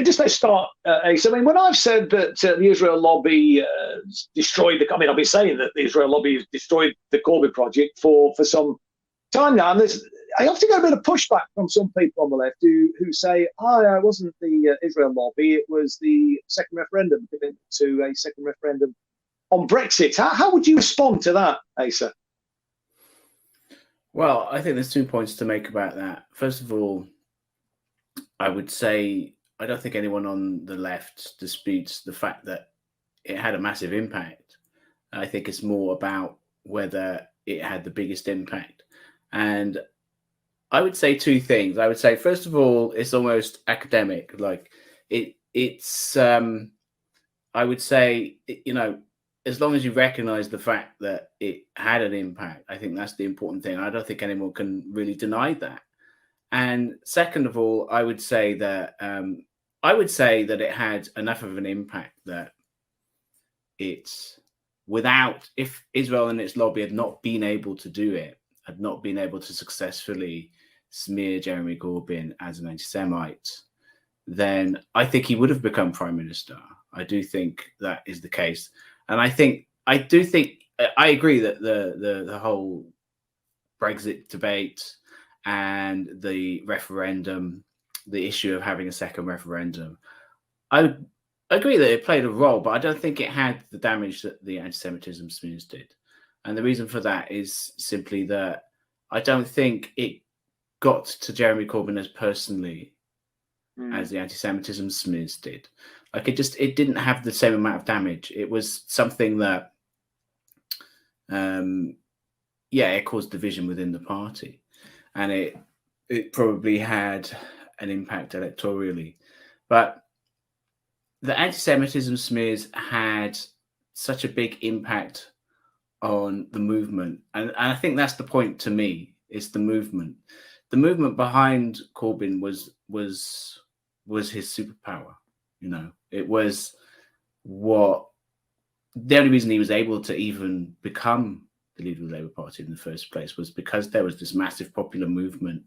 let's start, Ace. I mean, when I've said that the Israel lobby destroyed the, I mean, I've been saying that the Israel lobby has destroyed the Corbyn project for some time now, and I often get a bit of pushback from some people on the left who say, it wasn't the Israel lobby, it was the second referendum, commitment to a second referendum on Brexit. How would you respond to that, Asa? Well, I think there's 2 points to make about that. First of all, I would say I don't think anyone on the left disputes the fact that it had a massive impact. I think it's more about whether it had the biggest impact. And I would say 2 things. I would say, first of all, it's almost academic. Like it's I would say, as long as you recognize the fact that it had an impact, I think that's the important thing. I don't think anyone can really deny that. And second of all, I would say that it had enough of an impact that if Israel and its lobby had not been able to do it, had not been able to successfully smear Jeremy Corbyn as an anti-Semite, then I think he would have become prime minister. I do think that is the case, and I agree that the whole Brexit debate and the referendum, the issue of having a second referendum, I agree that it played a role, but I don't think it had the damage that the anti-Semitism smears did. And the reason for that is simply that I don't think it got to Jeremy Corbyn as personally as the anti-Semitism smears did. Like it didn't have the same amount of damage. It was something that, it caused division within the party. And it probably had an impact electorally. But the anti-Semitism smears had such a big impact on the movement. And I think that's the point to me, is the movement. The movement behind Corbyn was his superpower. It was the only reason he was able to even become the leader of the Labour Party in the first place was because there was this massive popular movement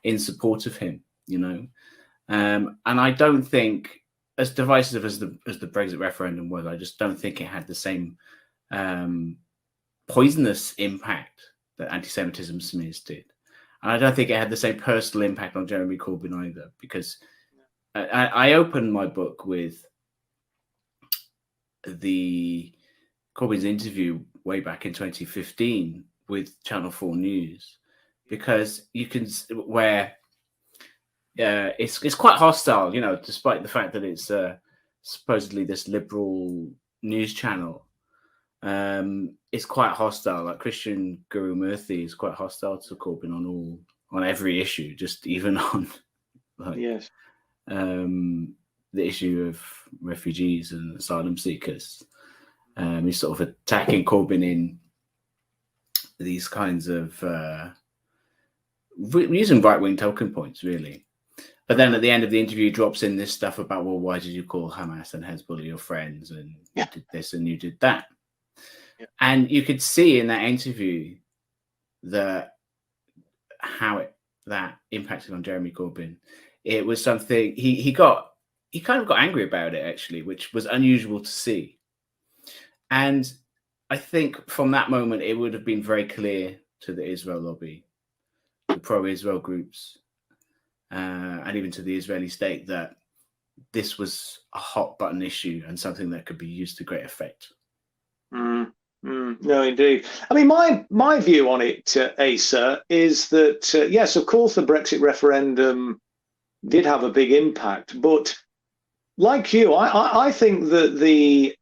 in support of him, and I don't think, as divisive as the Brexit referendum was, I just don't think it had the same poisonous impact that anti-Semitism smears did. And I don't think it had the same personal impact on Jeremy Corbyn either, because I opened my book with the Corbyn's interview way back in 2015 with Channel 4 News, because you can, where it's quite hostile, despite the fact that it's supposedly this liberal news channel. It's quite hostile. Like Christian Guru Murthy is quite hostile to Corbyn on every issue, just even on the issue of refugees and asylum seekers. He's sort of attacking Corbyn in these kinds of using right-wing talking points, really. But then at the end of the interview, he drops in this stuff about, well, why did you call Hamas and Hezbollah your friends? And you did this and you did that. Yeah. And you could see in that interview how that impacted on Jeremy Corbyn. It was something he kind of got angry about it, actually, which was unusual to see. And I think from that moment, it would have been very clear to the Israel lobby, the pro-Israel groups, and even to the Israeli state, that this was a hot button issue and something that could be used to great effect. No, indeed. I mean, my view on it, Asa, is that, yes, of course, the Brexit referendum did have a big impact. But like you, I think that the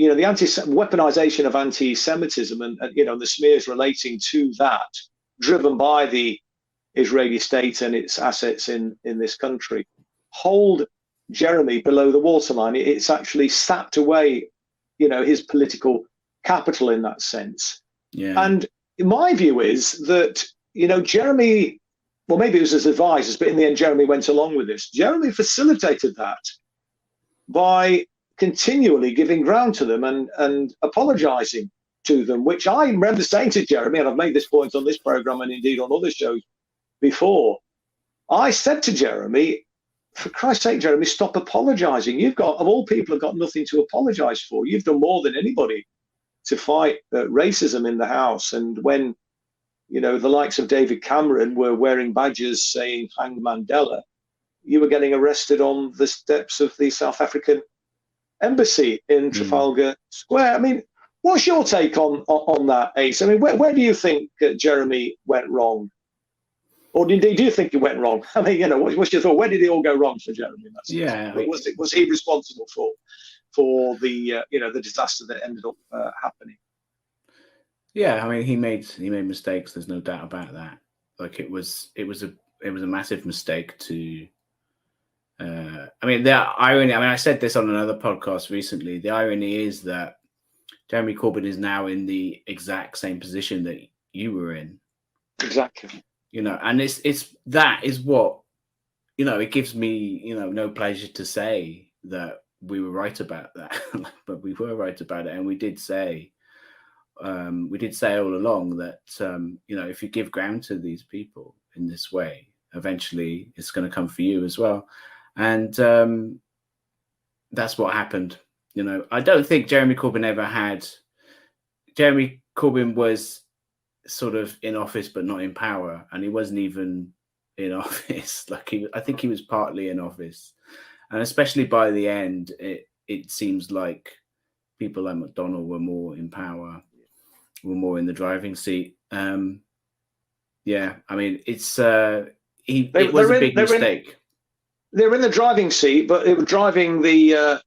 weaponization of anti-Semitism and the smears relating to that, driven by the Israeli state and its assets in this country, hold Jeremy below the waterline. It's actually sapped away, his political capital in that sense. Yeah. And my view is that, Jeremy, well, maybe it was his advisors, but in the end, Jeremy went along with this. Jeremy facilitated that by continually giving ground to them and apologizing to them, which I remember saying to Jeremy, and I've made this point on this program and indeed on other shows before. I said to Jeremy, for Christ's sake, Jeremy, stop apologising. You've got, of all people, have got nothing to apologise for. You've done more than anybody to fight racism in the House. And when, you know, the likes of David Cameron were wearing badges saying "Hang Mandela," you were getting arrested on the steps of the South African embassy in Trafalgar Square. I mean, what's your take on that, Ace? I mean, where do you think Jeremy went wrong? Or indeed, do you think he went wrong? I mean, you know, what's your thought? Where did it all go wrong for Jeremy? Yeah, I mean, was he responsible for the you know, the disaster that ended up happening? Yeah, I mean, he made mistakes. There's no doubt about that. Like it was a massive mistake to. I mean, the irony. I mean, I said this on another podcast recently. The irony is that Jeremy Corbyn is now in the exact same position that you were in. Exactly. You know, and that is what, you know, it gives me, you know, no pleasure to say that we were right about that, but we were right about it, and we did say all along that you know, if you give ground to these people in this way, eventually it's going to come for you as well, and that's what happened. You know, I don't think Jeremy Corbyn was sort of in office but not in power, and he wasn't even in office. Like I think he was partly in office, and especially by the end, it seems like people like McDonnell were more in power, were more in the driving seat. Yeah, I mean, it was a big mistake. They were in the driving seat, but it was driving the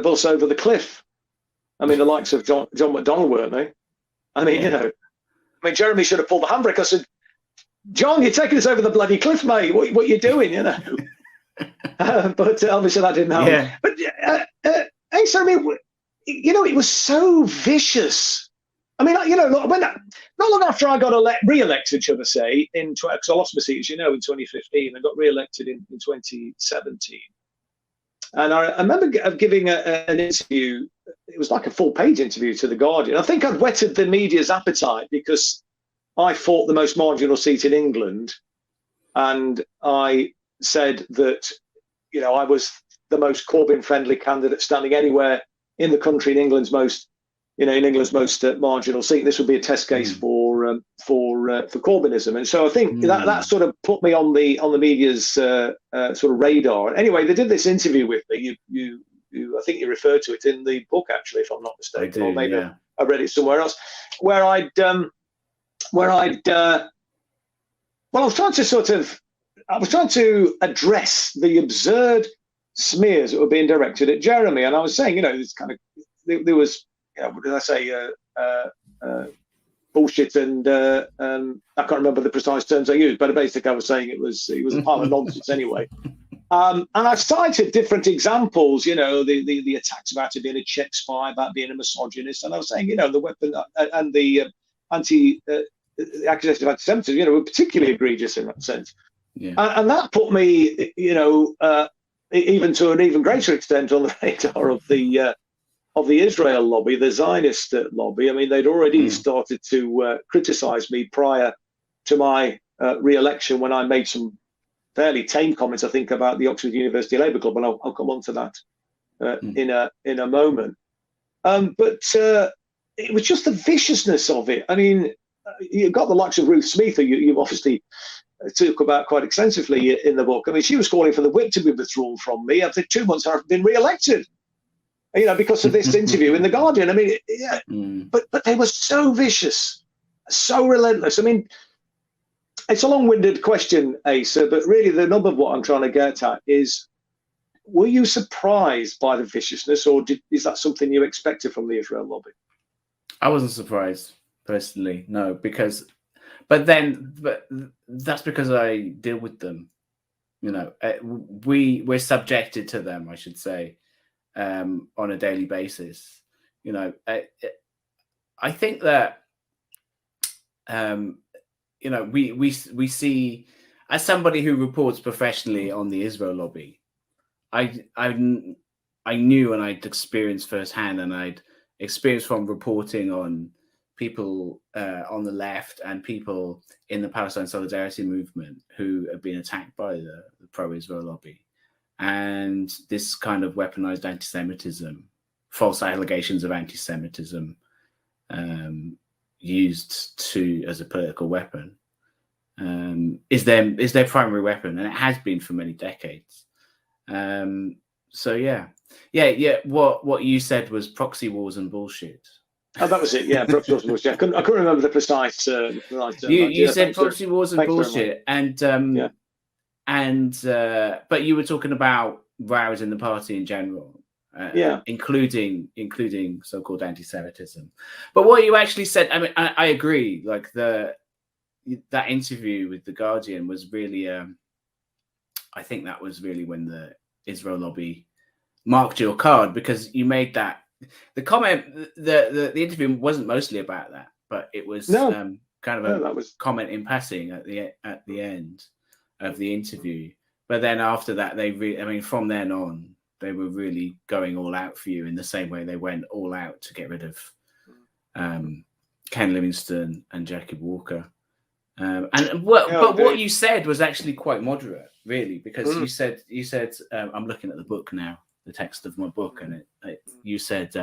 bus over the cliff. I mean, the likes of John McDonnell, weren't they? I mean, you know, I mean, Jeremy should have pulled the handbrake. I said, "John, you're taking us over the bloody cliff, mate. What you doing?" You know. But obviously that didn't happen. Yeah. But so I mean, you know, it was so vicious. I mean, you know, not long after I got re-elected, should I say, because I lost my seat, as you know, in 2015, I got re-elected in 2017. And I remember giving an interview. It was like a full-page interview to The Guardian. I think I'd whetted the media's appetite because I fought the most marginal seat in England, and I said that, you know, I was the most Corbyn-friendly candidate standing anywhere in the country in England's most marginal seat. This would be a test case for Corbynism, and so I think that sort of put me on the media's sort of radar. Anyway, they did this interview with me. I think you referred to it in the book, actually, if I'm not mistaken, or maybe I read it somewhere else, where I was trying to address the absurd smears that were being directed at Jeremy, and I was saying, you know, this kind of there was, you know, what did I say? Bullshit, and I can't remember the precise terms I used, but basically I was saying it was a pile of nonsense anyway. And I cited different examples, you know, the attacks about him being a Czech spy, about being a misogynist, and I was saying, you know, the weapon and the accusation of anti-Semitism, you know, were particularly egregious in that sense. Yeah. And that put me, you know, even to an even greater extent on the radar of the Israel lobby, the Zionist lobby. I mean, they'd already started to criticize me prior to my re-election when I made some fairly tame comments, I think, about the Oxford University Labour Club, and I'll come on to that in a moment. But it was just the viciousness of it. I mean, you've got the likes of Ruth Smith, who you obviously talk about quite extensively in the book. I mean, she was calling for the whip to be withdrawn from me after 2 months I've been re-elected, you know, because of this interview in The Guardian. I mean, yeah, but they were so vicious, so relentless. I mean, it's a long-winded question, Asa, but really the nub of what I'm trying to get at is, were you surprised by the viciousness, or is that something you expected from the Israel lobby? I wasn't surprised, personally, no, but that's because I deal with them. You know, we're subjected to them, I should say, on a daily basis. You know, I think that, you know, we see, as somebody who reports professionally on the Israel lobby, I knew, and I'd experienced firsthand, and I'd experienced from reporting on people on the left and people in the Palestine Solidarity movement who have been attacked by the pro-Israel lobby. And this kind of weaponized anti-Semitism, false allegations of anti-Semitism used as a political weapon is their primary weapon, and it has been for many decades. So yeah. What you said was proxy wars and bullshit. Oh, that was it. Yeah, proxy wars and bullshit. I couldn't remember the precise. You said proxy wars and bullshit, but you were talking about rows in the party in general, including so-called anti-Semitism. But what you actually said, I mean, I agree. Like that interview with the Guardian was really, I think that was really when the Israel lobby marked your card, because you made that the comment. The interview wasn't mostly about that, but it was kind of a comment in passing at the end of the interview. But then after that, from then on, they were really going all out for you in the same way they went all out to get rid of Ken Livingstone and Jackie Walker. What you said was actually quite moderate, really, because you said I'm looking at the book now, the text of my book, and you said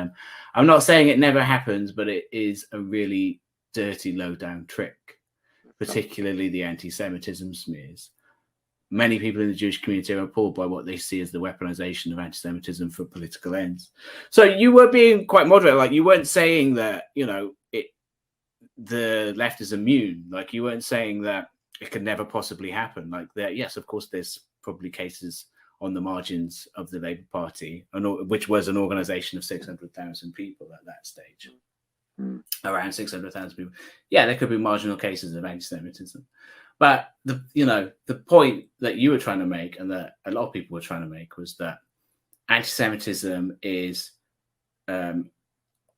I'm not saying it never happens, but it is a really dirty, low-down trick, particularly the anti-Semitism smears. Many people in the Jewish community are appalled by what they see as the weaponization of anti-Semitism for political ends. So you were being quite moderate, like you weren't saying that the left is immune. Like you weren't saying that it could never possibly happen. Like that, yes, of course, there's probably cases on the margins of the Labour Party, which was an organisation of 600,000 people at that stage, around 600,000 people. Yeah, there could be marginal cases of anti-Semitism, but the point that you were trying to make, and that a lot of people were trying to make, was that anti-Semitism is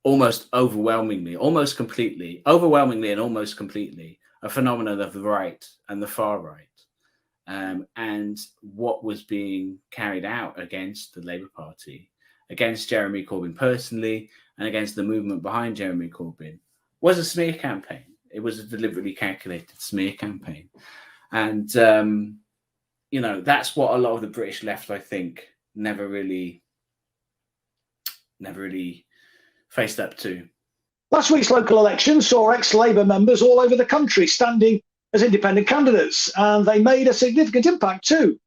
overwhelmingly and almost completely a phenomenon of the right and the far right. And what was being carried out against the Labour Party, against Jeremy Corbyn personally, and against the movement behind Jeremy Corbyn was a smear campaign. It was a deliberately calculated smear campaign. And, that's what a lot of the British left, I think, never really faced up to. Last week's local election saw ex-Labour members all over the country standing as independent candidates, and they made a significant impact too.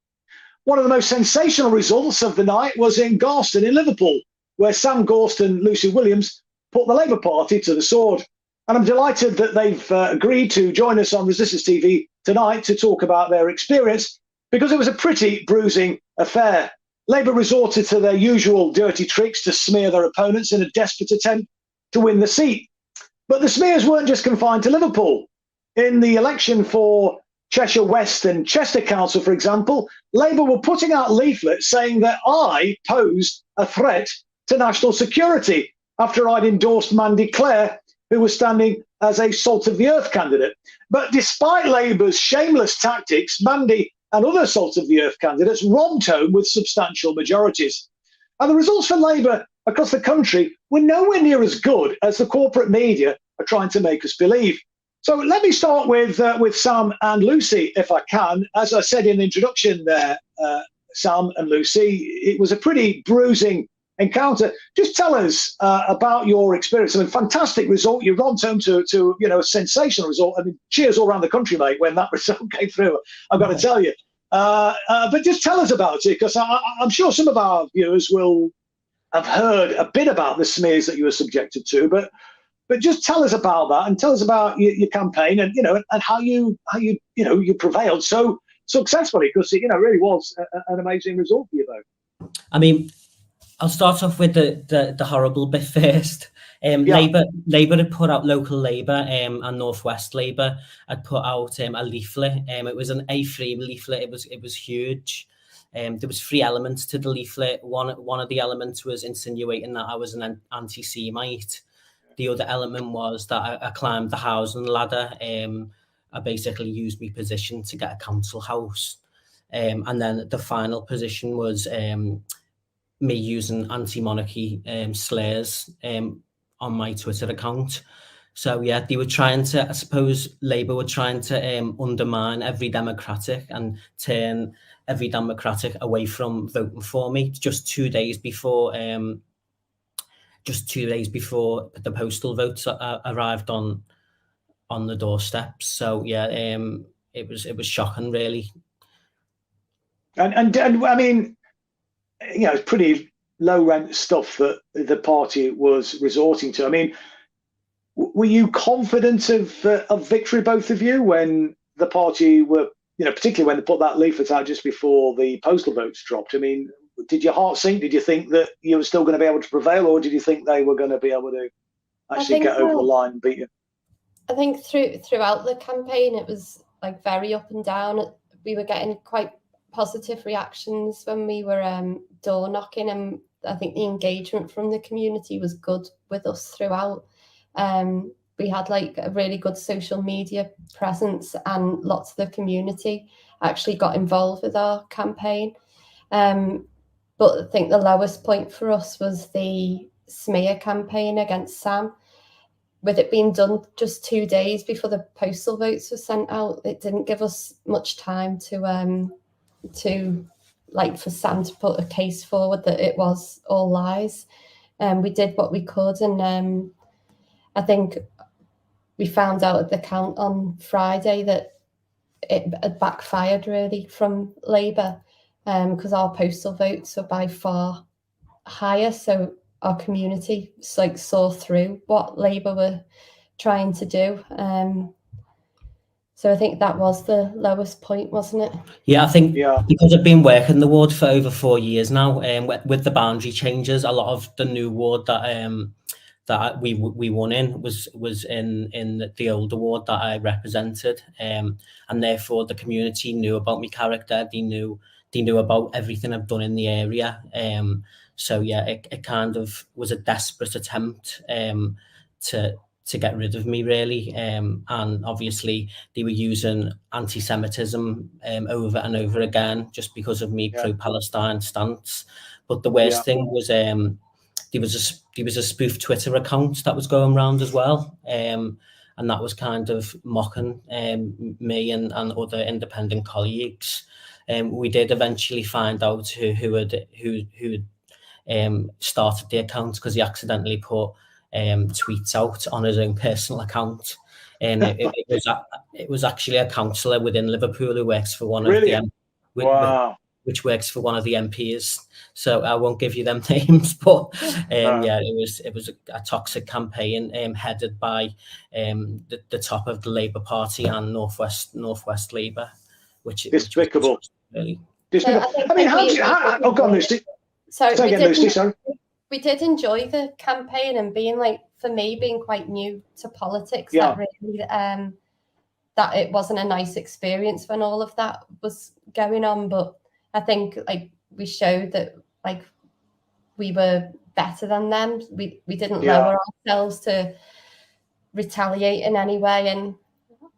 One of the most sensational results of the night was in Garston in Liverpool, where Sam Gorst and Lucy Williams put the Labour Party to the sword. And I'm delighted that they've agreed to join us on Resistance TV tonight to talk about their experience, because it was a pretty bruising affair. Labour resorted to their usual dirty tricks to smear their opponents in a desperate attempt to win the seat. But the smears weren't just confined to Liverpool. In the election for Cheshire West and Chester Council, for example, Labour were putting out leaflets saying that I posed a threat to national security after I'd endorsed Mandy Clare, who was standing as a Salt of the Earth candidate. But despite Labour's shameless tactics, Mandy and other Salt of the Earth candidates romped home with substantial majorities. And the results for Labour across the country were nowhere near as good as the corporate media are trying to make us believe. So let me start with Sam and Lucy, if I can. As I said in the introduction there, Sam and Lucy, it was a pretty bruising encounter. Just tell us about your experience. I mean, fantastic result. You romped home to a sensational result. I mean, cheers all around the country, mate, when that result came through, I've got to tell you. But just tell us about it, because I'm sure some of our viewers will have heard a bit about the smears that you were subjected to, but just tell us about that, and tell us about your campaign, and and how you prevailed so successfully, because it really was an amazing result for you both. I mean, I'll start off with the horrible bit first. Labour had put out, local Labour and North West Labour had put out a leaflet. It was an A3 leaflet. It was huge. There was 3 elements to the leaflet. One of the elements was insinuating that I was an anti-Semite. The other element was that I climbed the housing ladder. I basically used my position to get a council house. And then the final position was me using anti-monarchy slurs on my Twitter account. So yeah, they were trying to, I suppose Labour were trying to undermine every Democratic and turn every Democratic away from voting for me. Just 2 days before, the postal votes arrived on the doorsteps. So yeah, it was shocking, really. And I mean, you know, it's pretty low rent stuff that the party was resorting to. I mean, were you confident of victory, both of you, when the party were, you know, particularly when they put that leaflet out just before the postal votes dropped? I mean, did your heart sink? Did you think that you were still going to be able to prevail, or did you think they were going to be able to actually get over the line and beat you? I think throughout the campaign, it was like very up and down. We were getting quite positive reactions when we were door knocking, and I think the engagement from the community was good with us throughout. We had like a really good social media presence, and lots of the community actually got involved with our campaign. But I think the lowest point for us was the smear campaign against Sam. With it being done just 2 days before the postal votes were sent out, it didn't give us much time to like for Sam to put a case forward that it was all lies. We did what we could, and I think we found out at the count on Friday that it had backfired really from Labour, because our postal votes are by far higher. So our community like saw through what Labour were trying to do. So I think that was the lowest point, wasn't it? Yeah, I think because I've been working the ward for over 4 years now, with the boundary changes, a lot of the new ward that we won in was in the older ward that I represented, and therefore the community knew about my character. They knew about everything I've done in the area. So yeah, it kind of was a desperate attempt to get rid of me, really. And obviously they were using anti-Semitism over and over again just because of me pro-Palestine stance. But the worst thing was there was a spoof Twitter account that was going around as well, and that was kind of mocking me and other independent colleagues. We did eventually find out who had started the account, because he accidentally put tweets out on his own personal account, and it was actually a councillor within Liverpool who works for one of the which works for one of the MPs. So I won't give you them names, but yeah, it was a toxic campaign headed by the top of the Labour Party and Northwest Labour, which is despicable. Really. I mean, oh, go on, Lucy. So we did enjoy the campaign, and being like, for me, being quite new to politics, that really that it wasn't a nice experience when all of that was going on. But I think like we showed that like we were better than them. We didn't lower ourselves to retaliate in any way, and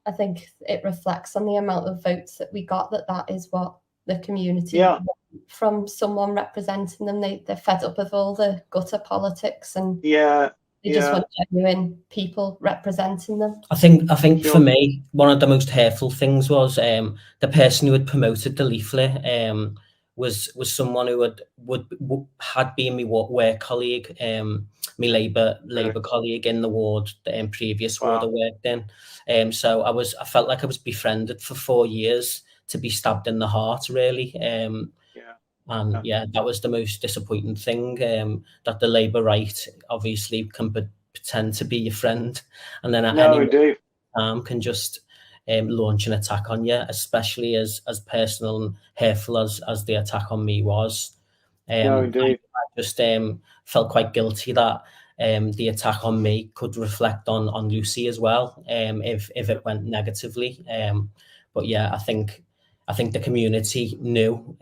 I think it reflects on the amount of votes that we got, that is what the community want from someone representing them. They're fed up with all the gutter politics, and they just want genuine people representing them. I think for me, one of the most hurtful things was the person who had promoted the leaflet was someone who had been my work colleague, my Labour colleague in the ward, the previous ward I worked in. So I felt like I was befriended for 4 years to be stabbed in the heart, really. And that was the most disappointing thing, that the Labour right obviously can pretend to be your friend, and then at any time can just launch an attack on you, especially as personal and hurtful as the attack on me was. I just felt quite guilty that the attack on me could reflect on Lucy as well, if it went negatively. But yeah, I think the community knew.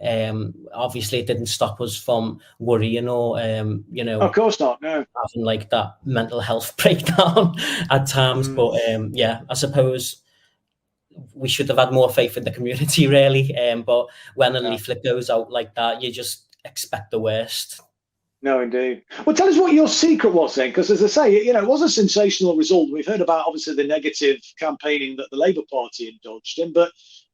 Obviously, it didn't stop us from worrying or, of course not, no, having like that mental health breakdown at times. But yeah, I suppose we should have had more faith in the community, really. But when a leaflet goes out like that, you just expect the worst. No, indeed. Well, tell us what your secret was then, because as I say, it was a sensational result. We've heard about obviously the negative campaigning that the Labour Party indulged in, but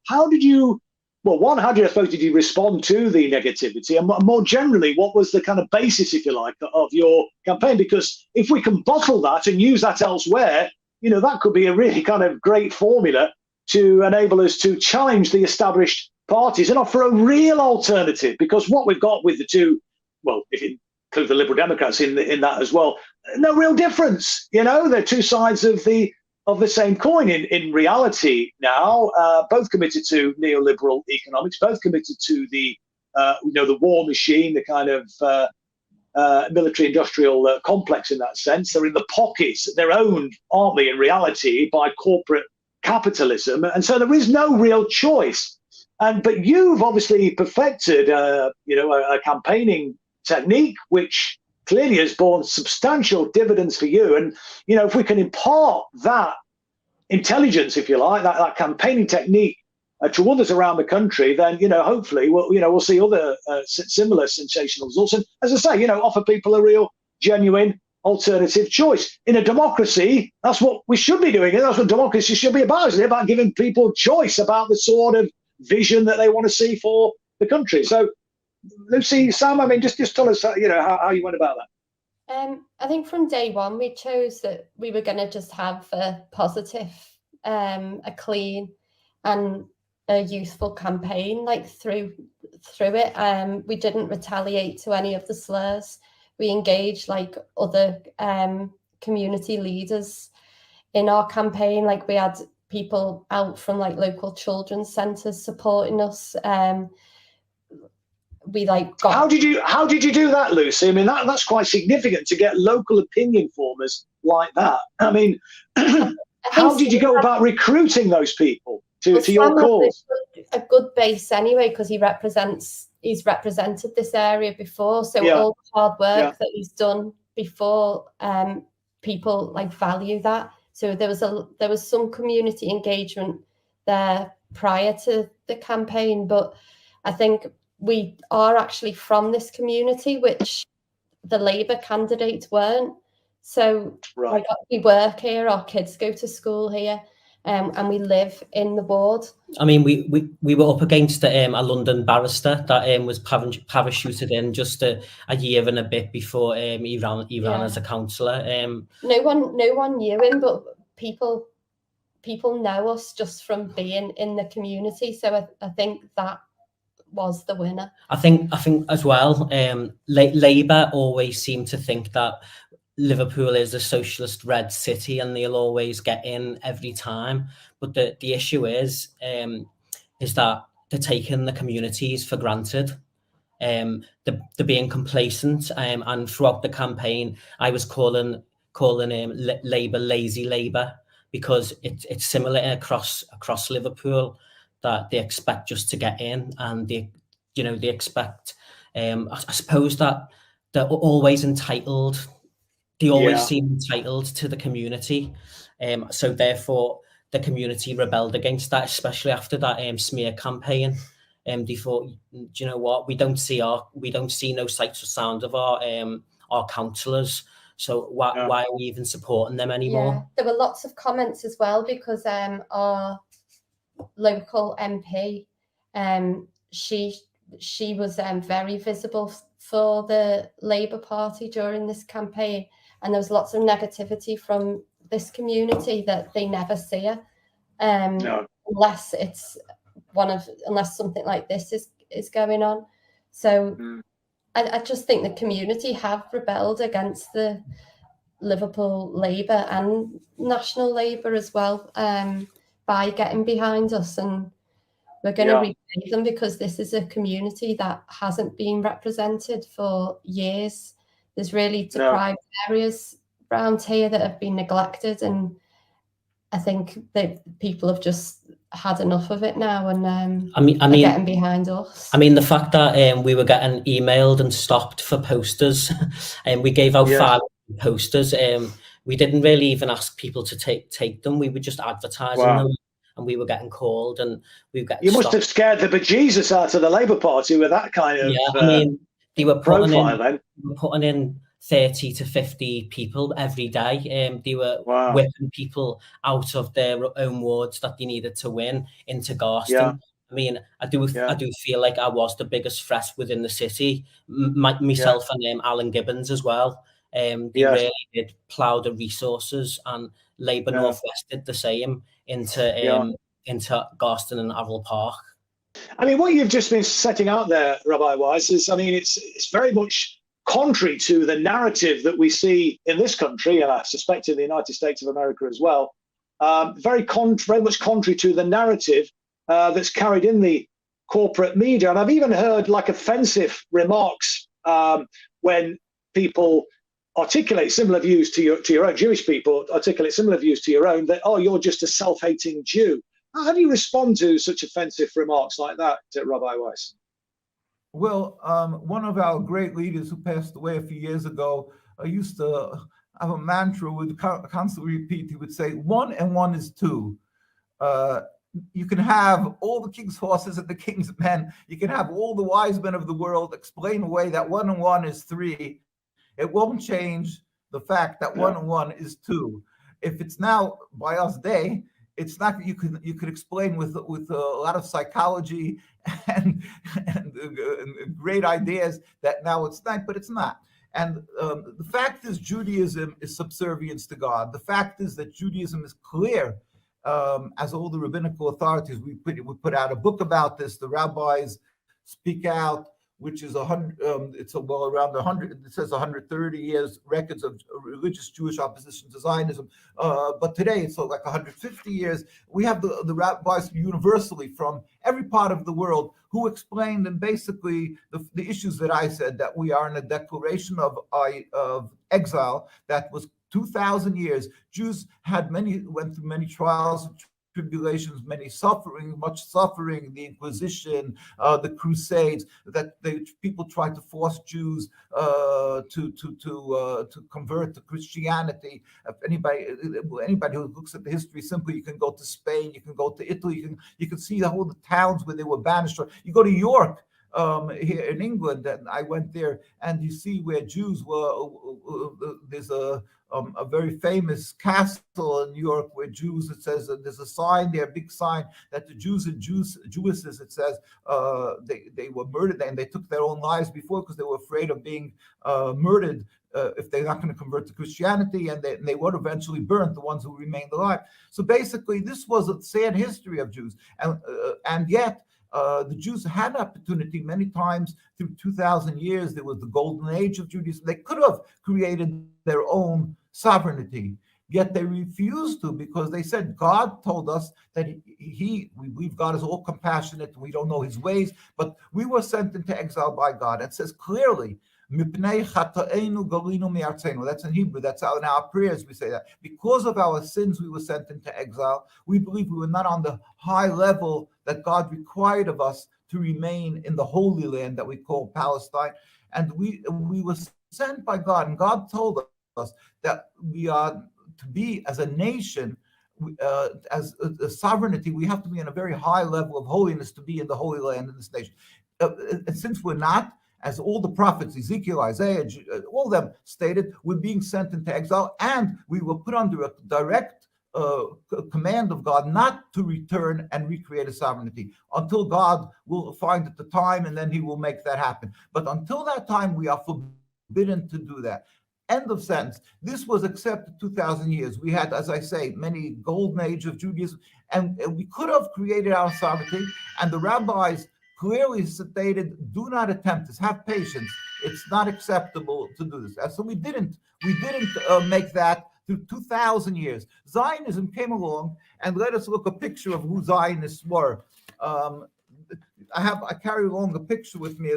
how did you? Well, one, how did you respond to the negativity, and more generally, what was the kind of basis, if you like, of your campaign? Because if we can bottle that and use that elsewhere, that could be a really kind of great formula to enable us to challenge the established parties and offer a real alternative. Because what we've got with the two, well, if you include the Liberal Democrats in that as well, no real difference. They're two sides of the same coin in reality now, both committed to neoliberal economics, both committed to the war machine, the kind of military-industrial complex in that sense. They're in the pockets, they're owned, aren't they, in reality, by corporate capitalism, and so there is no real choice. But you've obviously perfected, a campaigning technique which clearly has borne substantial dividends for you. And if we can impart that intelligence, if you like, that campaigning technique to others around the country, then hopefully we'll see other similar sensational results. And as I say, offer people a real, genuine alternative choice. In a democracy, that's what we should be doing. And that's what democracy should be about. It's about giving people choice about the sort of vision that they want to see for the country. So, Lucy, Sam, I mean, just tell us, how you went about that. I think from day one, we chose that we were going to just have a positive, a clean and a youthful campaign, like through it. We didn't retaliate to any of the slurs. We engaged like other community leaders in our campaign. Like we had people out from like local children's centres supporting us. We like got. How did you do that, Lucy? I mean, that's quite significant to get local opinion formers like that. I mean, how did you go about recruiting those people to your cause? A good base anyway, because he's represented this area before, so all the hard work that he's done before, people like value that. So there was some community engagement there prior to the campaign, but I think we are actually from this community, which the Labour candidates weren't. So like, we work here, our kids go to school here, and we live in the ward. I mean, we were up against a London barrister that was parachuted in just a year and a bit before he ran as a councillor. No one knew him, but people know us just from being in the community. So I think that was the winner. I think as well, Labour always seem to think that Liverpool is a socialist red city and they'll always get in every time. But the issue is that they're taking the communities for granted. They're being complacent. And throughout the campaign, I was calling Labour lazy Labour, because it's similar across Liverpool, that they expect just to get in, and they expect. I suppose that they're always entitled. They always seem entitled to the community, so therefore the community rebelled against that, especially after that smear campaign. They thought, do you know what? We don't see no sight or sound of our councillors. So why are we even supporting them anymore? Yeah, there were lots of comments as well, because our local MP, she was very visible for the Labour Party during this campaign, and there was lots of negativity from this community that they never see her, unless unless something like this is going on. So I just think the community have rebelled against the Liverpool Labour and National Labour as well, by getting behind us, and we're going to repay them, because this is a community that hasn't been represented for years. There's really deprived areas around here that have been neglected, and I think that people have just had enough of it now, and I mean, getting behind us. I mean, the fact that we were getting emailed and stopped for posters, and we gave out 5 posters. We didn't really even ask people to take them. We were just advertising them, and we were getting called, and we got. You must have scared the bejesus out of the Labour Party with that kind of. I mean, They were putting in 30 to 50 people every day. They were whipping people out of their own wards that they needed to win into Garston. Yeah. I mean, I do feel like I was the biggest threat within the city. Myself and Alan Gibbons as well. They really did plough the resources, and Labour Northwest did the same into Garston and Arrol Park. I mean, what you've just been setting out there, Rabbi Weiss, is, I mean, it's very much contrary to the narrative that we see in this country, and I suspect in the United States of America as well. Very much contrary to the narrative that's carried in the corporate media. And I've even heard like offensive remarks when people articulate similar views to your own, Jewish people articulate similar views to your own, that, oh, you're just a self-hating Jew. How do you respond to such offensive remarks like that, Rabbi Weiss? Well, one of our great leaders who passed away a few years ago used to have a mantra would constantly repeat. He would say, 1 and 1 is 2. You can have all the king's horses and the king's men. You can have all the wise men of the world explain away that 1 and 1 is 3. It won't change the fact that 1 and 1 is 2. If it's now by us day, it's not that you could explain with a lot of psychology and great ideas that now it's not, but it's not. And the fact is, Judaism is subservience to God. The fact is that Judaism is clear, as all the rabbinical authorities. We put out a book about this. The rabbis speak out, which is around 100. It says 130 years records of religious Jewish opposition to Zionism. But today it's like 150 years. We have the rabbis universally from every part of the world who explained, and basically the issues that I said, that we are in a declaration of exile that was 2,000 years. Jews went through many trials, tribulations, much suffering, the Inquisition, the Crusades, that people tried to force Jews to convert to Christianity. If anybody who looks at the history, simply, you can go to Spain, you can go to Italy, you can see the whole towns where they were banished. You go to York, here in England, and I went there, and you see where Jews were. There's a very famous castle in New York where Jews, it says, there's a sign there, a big sign, that the Jews and Jewesses, it says, they were murdered, and they took their own lives before because they were afraid of being murdered if they're not going to convert to Christianity, and they were eventually burnt, the ones who remained alive. So basically, this was a sad history of Jews, and yet the Jews had an opportunity many times through 2,000 years. There was the golden age of Judaism. They could have created their own sovereignty, yet they refused to, because they said God told us that we believe God is all compassionate and we don't know his ways, but we were sent into exile by God. It says clearly, that's in Hebrew. That's in our prayers we say that. Because of our sins, we were sent into exile. We believe we were not on the high level that God required of us to remain in the Holy Land that we call Palestine. And we were sent by God, and God told us that we are to be, as a nation, as a sovereignty, we have to be in a very high level of holiness to be in the Holy Land in this nation. And since we're not, as all the prophets, Ezekiel, Isaiah, all of them stated, we're being sent into exile, and we were put under a direct command of God not to return and recreate a sovereignty until God will find it the time, and then he will make that happen. But until that time, we are forbidden to do that. End of sentence. This was accepted 2,000 years. We had, as I say, many golden age of Judaism, and we could have created our sovereignty, and the rabbis clearly stated, do not attempt this, have patience. It's not acceptable to do this. And so we didn't make that through 2,000 years. Zionism came along and let us look a picture of who Zionists were. I carry along a picture with me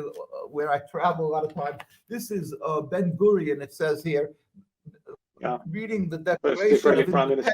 where I travel a lot of times. This is Ben Gurion, it says here, reading the Declaration of Independence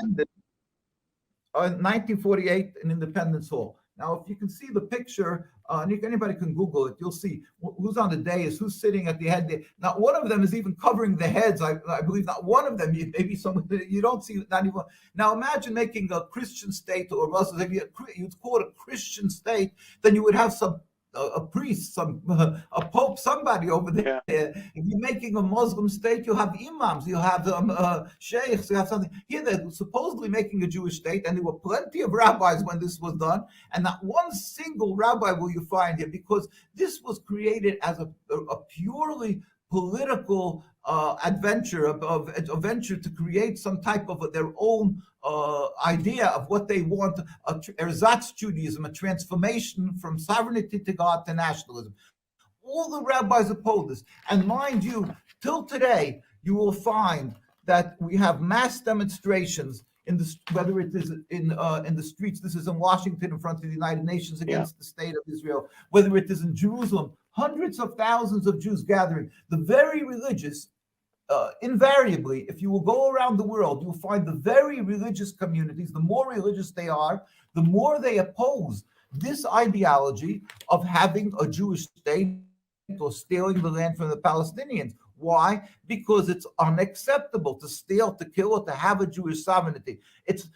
in 1948 in Independence Hall. Now, if you can see the picture, and anybody can Google it, you'll see who's on the dais, who's sitting at the head there. Not one of them is even covering the heads. I believe not one of them. Maybe someone you don't see. Not even. Now, imagine making a Christian state or Muslim. If you'd call it a Christian state, then you would have some a priest, a pope, somebody over there. Yeah. If you're making a Muslim state, you have imams, you have sheikhs, you have something. Here they're supposedly making a Jewish state, and there were plenty of rabbis when this was done, and not one single rabbi will you find here, because this was created as a purely political adventure, a venture to create some type of their own idea of what they want, ersatz Judaism, a transformation from sovereignty to God to nationalism. All the rabbis oppose this. And mind you, till today, you will find that we have mass demonstrations in the, whether it is in the streets, this is in Washington in front of the United Nations against the state of Israel, whether it is in Jerusalem, hundreds of thousands of Jews gathering. The very religious, invariably, if you will go around the world, you'll find the very religious communities, the more religious they are, the more they oppose this ideology of having a Jewish state or stealing the land from the Palestinians. Why? Because it's unacceptable to steal, to kill, or to have a Jewish sovereignty. It's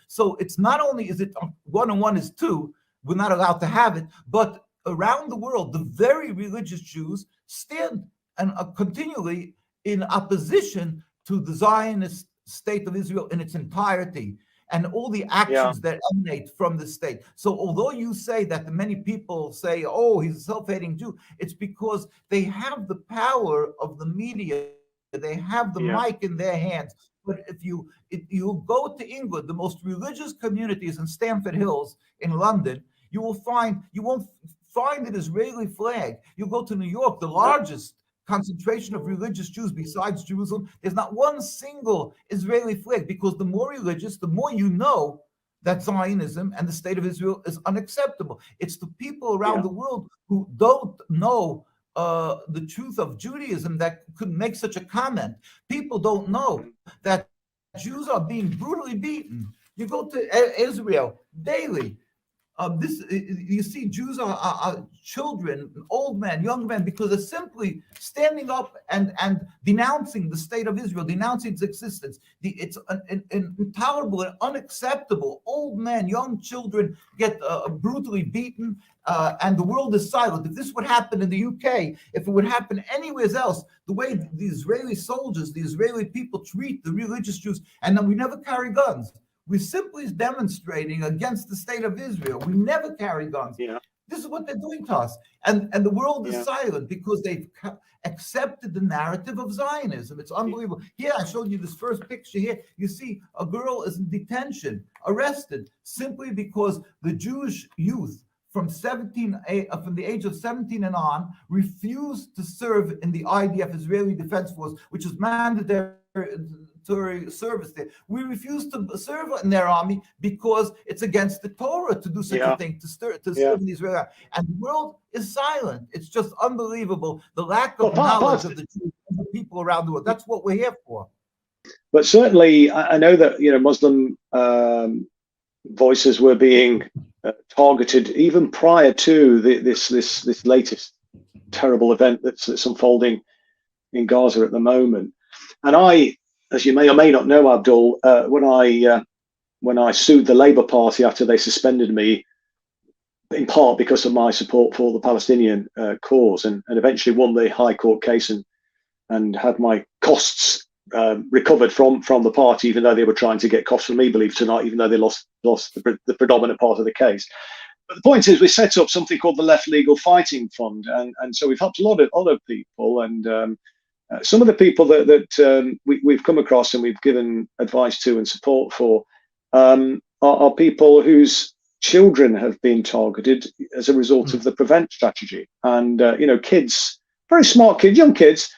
not only is it 1 and 1 is 2, we're not allowed to have it, but around the world, the very religious Jews stand and continually in opposition to the Zionist state of Israel in its entirety and all the actions that emanate from the state. So although you say that the many people say, oh, he's a self-hating Jew, it's because they have the power of the media. They have the mic in their hands. But if you go to England, the most religious communities in Stamford Hills in London, you won't find an Israeli flag. You go to New York, the largest concentration of religious Jews besides Jerusalem, there's not one single Israeli flag, because the more religious, the more you know that Zionism and the state of Israel is unacceptable. It's the people around the world who don't know the truth of Judaism that could make such a comment. People don't know that Jews are being brutally beaten. You go to Israel daily. You see Jews are children, old men, young men, because they're simply standing up and denouncing the state of Israel, denouncing its existence. It's intolerable and unacceptable. Old men, young children get brutally beaten, and the world is silent. If this would happen in the UK, if it would happen anywhere else, the way the Israeli soldiers, the Israeli people treat the religious Jews, and then we never carry guns. We're simply demonstrating against the state of Israel. We never carry guns. This is what they're doing to us. And the world is silent because they've accepted the narrative of Zionism. It's unbelievable. Here, I showed you this first picture here. You see a girl is in detention, arrested, simply because the Jewish youth from the age of 17 and on refused to serve in the IDF, Israeli Defense Force, which is mandatory service there. We refuse to serve in their army because it's against the Torah to do such a thing, to serve in Israel. And the world is silent. It's just unbelievable, the lack of knowledge of the Jewish people around the world. That's what we're here for. But certainly, I know that Muslim voices were being targeted even prior to this latest terrible event that's unfolding in Gaza at the moment. And I, as you may or may not know, Abdul, when I sued the Labour Party after they suspended me, in part because of my support for the Palestinian cause, and eventually won the High Court case and had my costs recovered from the party, even though they were trying to get costs from me, believe it or not, even though they lost the predominant part of the case. But the point is, we set up something called the Left Legal Fighting Fund, and so we've helped a lot of people, and some of the people that we've come across and we've given advice to and support for are people whose children have been targeted as a result of the Prevent strategy. And kids, very smart kids, young kids,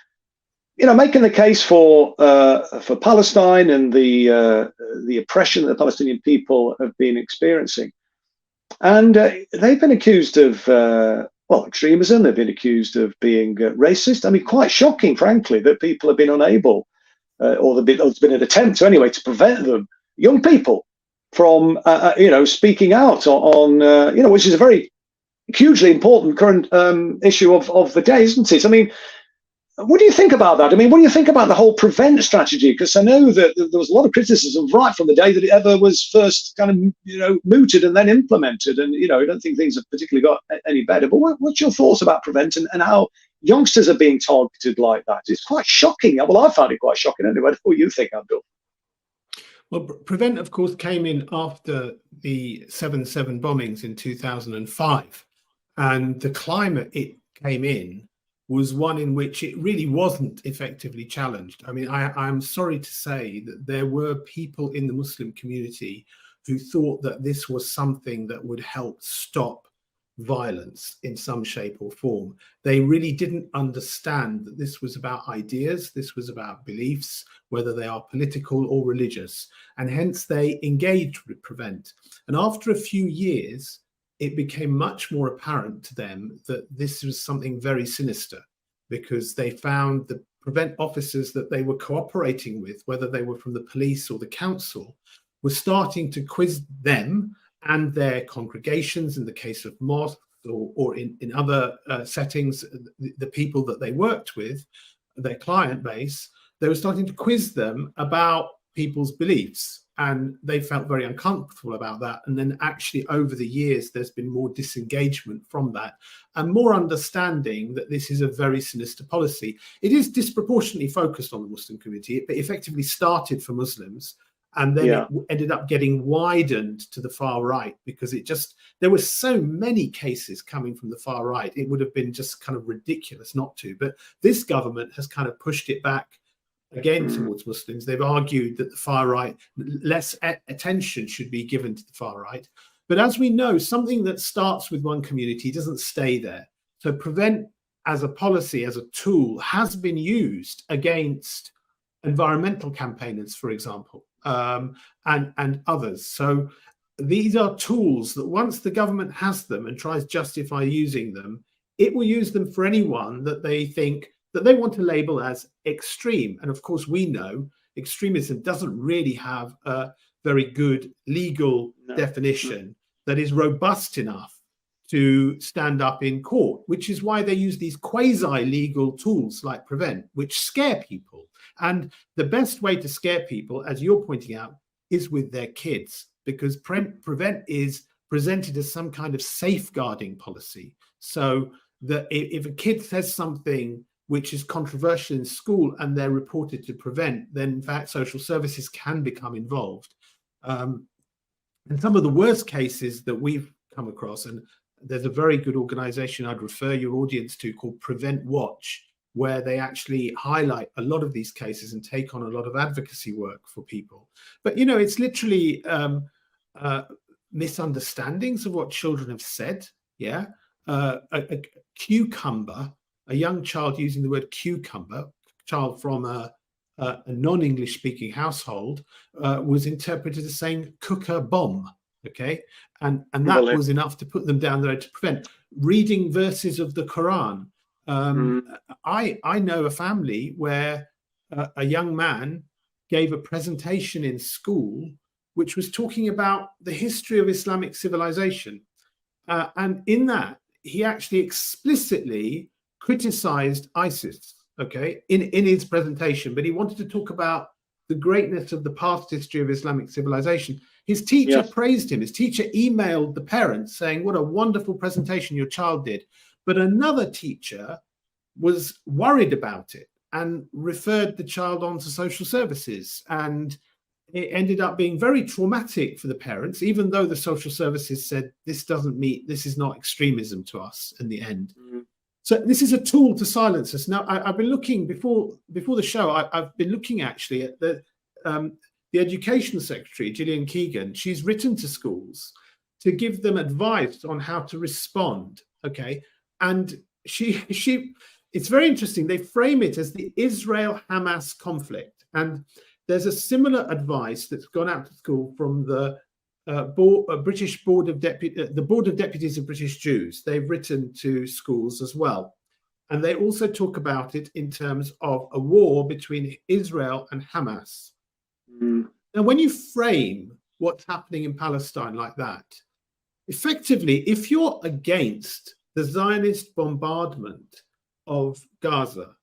making the case for Palestine and the oppression that the Palestinian people have been experiencing. And they've been accused of extremism. They've been accused of being racist. I mean, quite shocking, frankly, that people have been unable, or there's been an attempt to prevent them, young people, from speaking out on which is a very hugely important current issue of the day, isn't it? I mean, What do you think about that? I mean, what do you think about the whole prevent strategy? Because I know that there was a lot of criticism right from the day that it ever was first kind of, mooted and then implemented. And, I don't think things have particularly got any better. But what's your thoughts about prevent and how youngsters are being targeted like that? It's quite shocking. Well, I found it quite shocking anyway. What do you think, Abdul? Well, prevent, of course, came in after the 7/7 bombings in 2005. And the climate it came in was one in which it really wasn't effectively challenged. I mean, I'm sorry to say that there were people in the Muslim community who thought that this was something that would help stop violence in some shape or form. They really didn't understand that this was about ideas, this was about beliefs, whether they are political or religious, and hence they engaged with prevent. And after a few years, it became much more apparent to them that this was something very sinister, because they found the prevent officers that they were cooperating with, whether they were from the police or the council, were starting to quiz them and their congregations, in the case of mosques or in other settings, the people that they worked with, their client base, they were starting to quiz them about people's beliefs. And they felt very uncomfortable about that. And then actually over the years, there's been more disengagement from that and more understanding that this is a very sinister policy. It is disproportionately focused on the Muslim community. It effectively started for Muslims, and then it ended up getting widened to the far right, because there were so many cases coming from the far right. It would have been just kind of ridiculous not to. But this government has kind of pushed it back again towards Muslims. They've argued that the far right, less attention should be given to the far right. But as we know, something that starts with one community doesn't stay there. So prevent as a policy, as a tool, has been used against environmental campaigners, for example, and others. So these are tools that once the government has them and tries to justify using them, it will use them for anyone that they think that they want to label as extreme. And of course, we know extremism doesn't really have a very good legal definition that is robust enough to stand up in court, which is why they use these quasi-legal tools like prevent, which scare people. And the best way to scare people, as you're pointing out, is with their kids, because prevent is presented as some kind of safeguarding policy. So that if a kid says something which is controversial in school and they're reported to prevent, then in fact social services can become involved. And some of the worst cases that we've come across, and there's a very good organization I'd refer your audience to called Prevent Watch, where they actually highlight a lot of these cases and take on a lot of advocacy work for people. But, it's literally misunderstandings of what children have said. Yeah. A cucumber, a young child using the word cucumber, child from a non-English speaking household, was interpreted as saying cooker bomb. Okay. And that was enough to put them down there to prevent. Reading verses of the Quran. I know a family where a young man gave a presentation in school which was talking about the history of Islamic civilization. And in that, he actually explicitly criticized ISIS, okay, in his presentation, but he wanted to talk about the greatness of the past history of Islamic civilization. His teacher praised him. His teacher emailed the parents saying, what a wonderful presentation your child did. But another teacher was worried about it and referred the child on to social services. And it ended up being very traumatic for the parents, even though the social services said, this is not extremism to us in the end. So this is a tool to silence us. Now, I've been looking before the show. I've been looking actually at the Education Secretary, Gillian Keegan. She's written to schools to give them advice on how to respond. Okay, and she it's very interesting. They frame it as the Israel-Hamas conflict, and there's a similar advice that's gone out to school from the British Board of the Board of Deputies of British Jews. They've written to schools as well. And they also talk about it in terms of a war between Israel and Hamas. Now, when you frame what's happening in Palestine like that, effectively, if you're against the Zionist bombardment of Gaza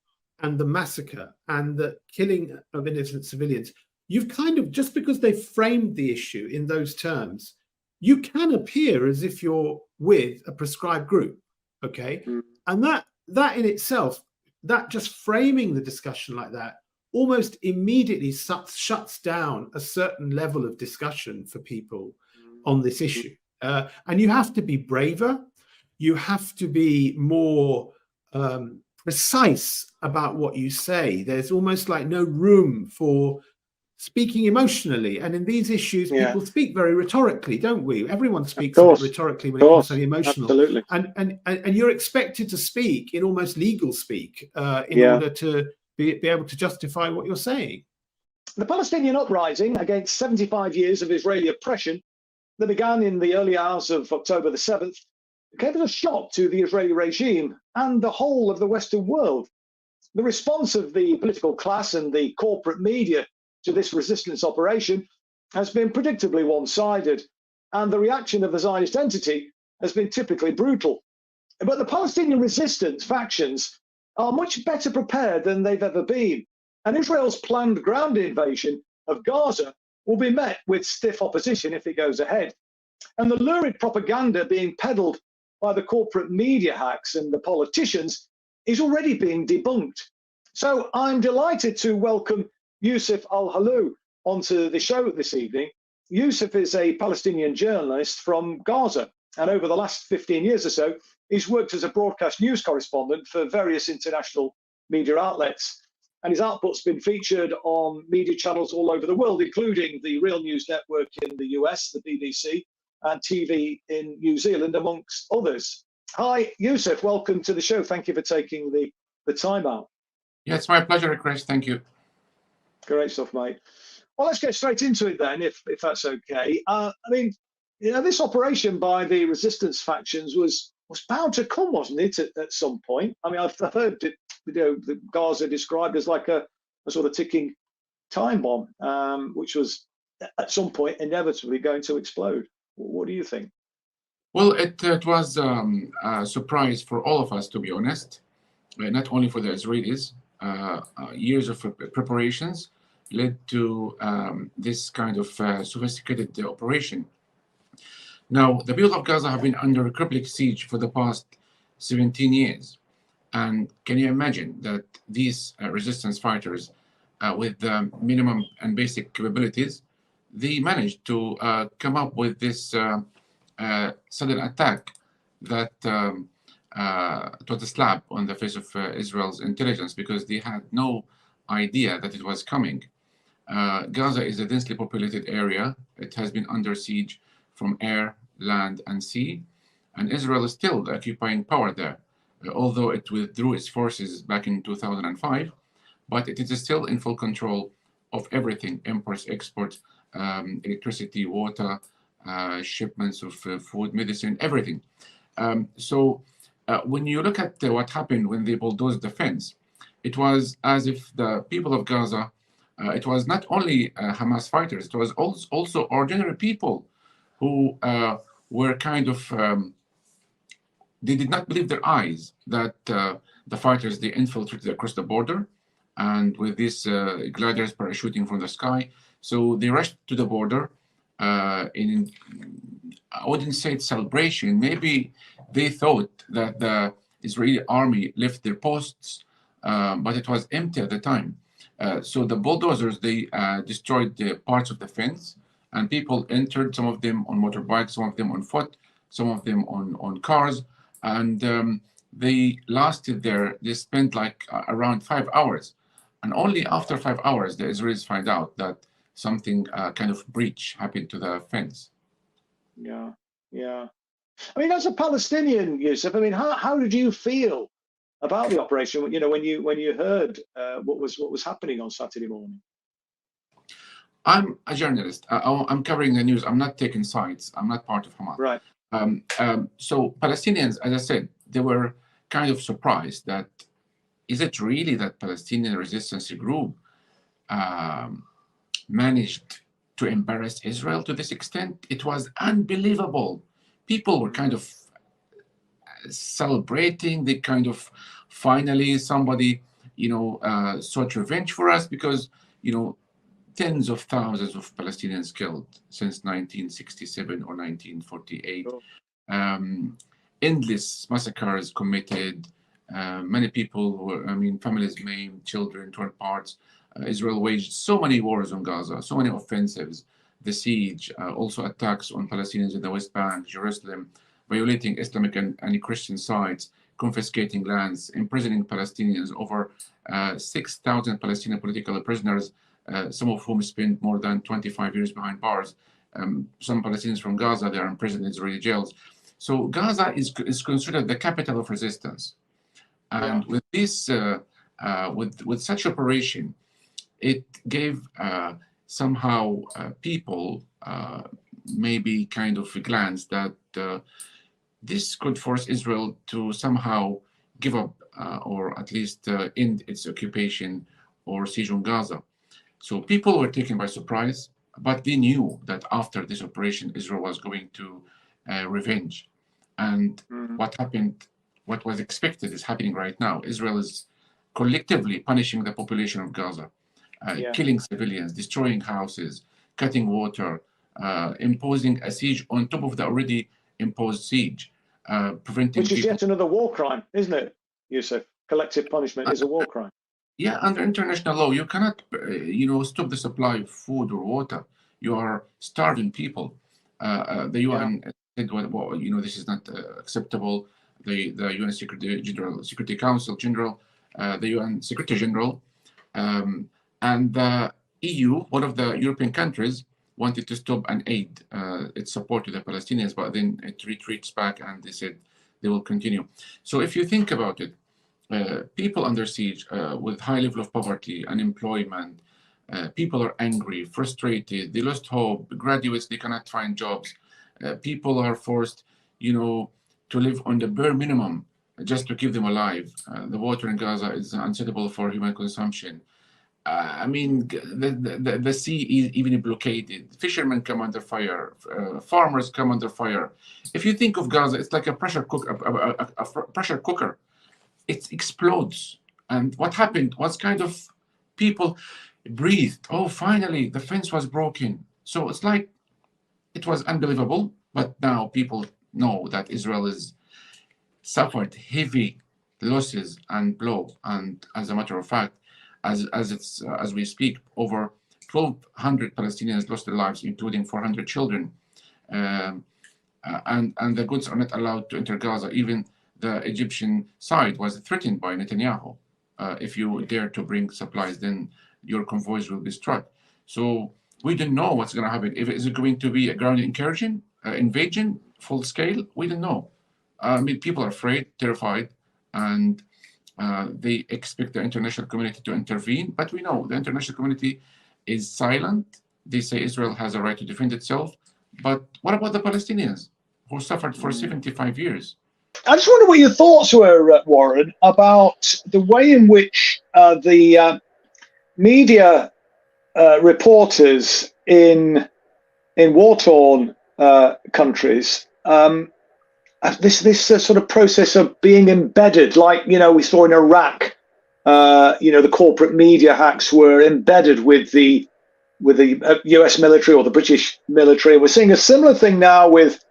and the massacre and the killing of innocent civilians, you've kind of, just because they've framed the issue in those terms, you can appear as if you're with a prescribed group, okay? And that in itself, that just framing the discussion like that almost immediately shuts down a certain level of discussion for people on this issue. And you have to be braver. You have to be more precise about what you say. There's almost like no room for speaking emotionally. And in these issues, people speak very rhetorically, don't we? Everyone speaks a bit rhetorically when it comes to the emotional. Absolutely. And you're expected to speak in almost legal speak in order to be able to justify what you're saying. The Palestinian uprising against 75 years of Israeli oppression that began in the early hours of October the 7th came as a shock to the Israeli regime and the whole of the Western world. The response of the political class and the corporate media to this resistance operation has been predictably one-sided, and the reaction of the Zionist entity has been typically brutal. But the Palestinian resistance factions are much better prepared than they've ever been, and Israel's planned ground invasion of Gaza will be met with stiff opposition if it goes ahead. And the lurid propaganda being peddled by the corporate media hacks and the politicians is already being debunked. So I'm delighted to welcome Yusuf Al-Halou onto the show this evening. Yusuf is a Palestinian journalist from Gaza, and over the last 15 years or so, he's worked as a broadcast news correspondent for various international media outlets. And his output's been featured on media channels all over the world, including the Real News Network in the US, the BBC, and TV in New Zealand, amongst others. Hi, Yusuf, welcome to the show. Thank you for taking the time out. Yeah, it's my pleasure, Chris. Thank you. Great stuff, mate. Well, let's get straight into it then, if that's okay. I mean, you know, this operation by the resistance factions was bound to come, wasn't it, at some point? I mean, I've heard it, you know, the Gaza described as like a sort of ticking time bomb, which was at some point inevitably going to explode. What do you think? Well, it was a surprise for all of us, to be honest, not only for the Israelis. Years of preparations led to this kind of sophisticated operation. Now, the people of Gaza have been under a crippling siege for the past 17 years. And can you imagine that these resistance fighters with minimum and basic capabilities, they managed to come up with this sudden attack that it was a slap on the face of Israel's intelligence, because they had no idea that it was coming. Gaza is a densely populated area. It has been under siege from air, land, and sea, and Israel is still occupying power there, although it withdrew its forces back in 2005, but it is still in full control of everything: imports, exports, electricity, water, shipments of food, medicine, everything. So when you look at what happened when they bulldozed the fence, it was as if the people of Gaza, it was not only Hamas fighters, it was also ordinary people who were kind of, they did not believe their eyes that the fighters, they infiltrated across the border, and with these gliders parachuting from the sky. So they rushed to the border in, I wouldn't say it's celebration, maybe they thought that the Israeli army left their posts, but it was empty at the time. So the bulldozers, they destroyed the parts of the fence, and people entered, some of them on motorbikes, some of them on foot, some of them on cars, and they lasted there. They spent like around 5 hours, and only after 5 hours the Israelis find out that something kind of breach happened to the fence. Yeah. I mean, as a Palestinian, Yusuf, I mean, how did you feel about the operation? You know, when you heard what was happening on Saturday morning. I'm a journalist. I'm covering the news. I'm not taking sides. I'm not part of Hamas. Right. So Palestinians, as I said, they were kind of surprised that, is it really that Palestinian resistance group managed to embarrass Israel to this extent? It was unbelievable. People were kind of celebrating. They kind of finally somebody, sought revenge for us because, tens of thousands of Palestinians killed since 1967 or 1948. Endless massacres committed. Many people families maimed, children torn apart. Israel waged so many wars on Gaza, so many offensives, the siege, also attacks on Palestinians in the West Bank, Jerusalem, violating Islamic and Christian sites, confiscating lands, imprisoning Palestinians. Over 6,000 Palestinian political prisoners, some of whom spent more than 25 years behind bars. Some Palestinians from Gaza, they are imprisoned in Israeli jails. So Gaza is considered the capital of resistance. And with this, with such operation, it gave somehow people maybe kind of a glance that this could force Israel to somehow give up or at least end its occupation or siege on Gaza. So people were taken by surprise, but they knew that after this operation, Israel was going to revenge. And what happened, what was expected is happening right now. Israel is collectively punishing the population of Gaza, killing civilians, destroying houses, cutting water, imposing a siege on top of the already imposed siege, preventing Which is yet another war crime, isn't it, Yusuf? Collective punishment is a war crime. Yeah, under international law, you cannot, stop the supply of food or water. You are starving people. The UN said, well, this is not acceptable. The UN Security Council General, the UN Secretary General, and the EU, one of the European countries, wanted to stop and aid its support to the Palestinians, but then it retreats back and they said they will continue. So if you think about it, people under siege with high level of poverty, unemployment, people are angry, frustrated, they lost hope, graduates, they cannot find jobs. People are forced, to live on the bare minimum just to keep them alive. The water in Gaza is unsuitable for human consumption. The sea is even blockaded. Fishermen come under fire. Farmers come under fire. If you think of Gaza, it's like a pressure cooker. It explodes. And what happened was kind of people breathed. Oh, finally, the fence was broken. So it's like it was unbelievable. But now people know that Israel has suffered heavy losses and blow. And as a matter of fact, as we speak, over 1,200 Palestinians lost their lives, including 400 children. And the goods are not allowed to enter Gaza. Even the Egyptian side was threatened by Netanyahu. If you dare to bring supplies, then your convoys will be struck. So we don't know what's going to happen. Is it going to be a ground incursion, invasion, full scale? We don't know. People are afraid, terrified, and they expect the international community to intervene. But we know the international community is silent. They say Israel has a right to defend itself. But what about the Palestinians who suffered for 75 years? I just wonder what your thoughts were, Warren, about the way in which the media reporters in war-torn countries, this sort of process of being embedded, like we saw in Iraq, the corporate media hacks were embedded with the US military or the British military. We're seeing a similar thing now with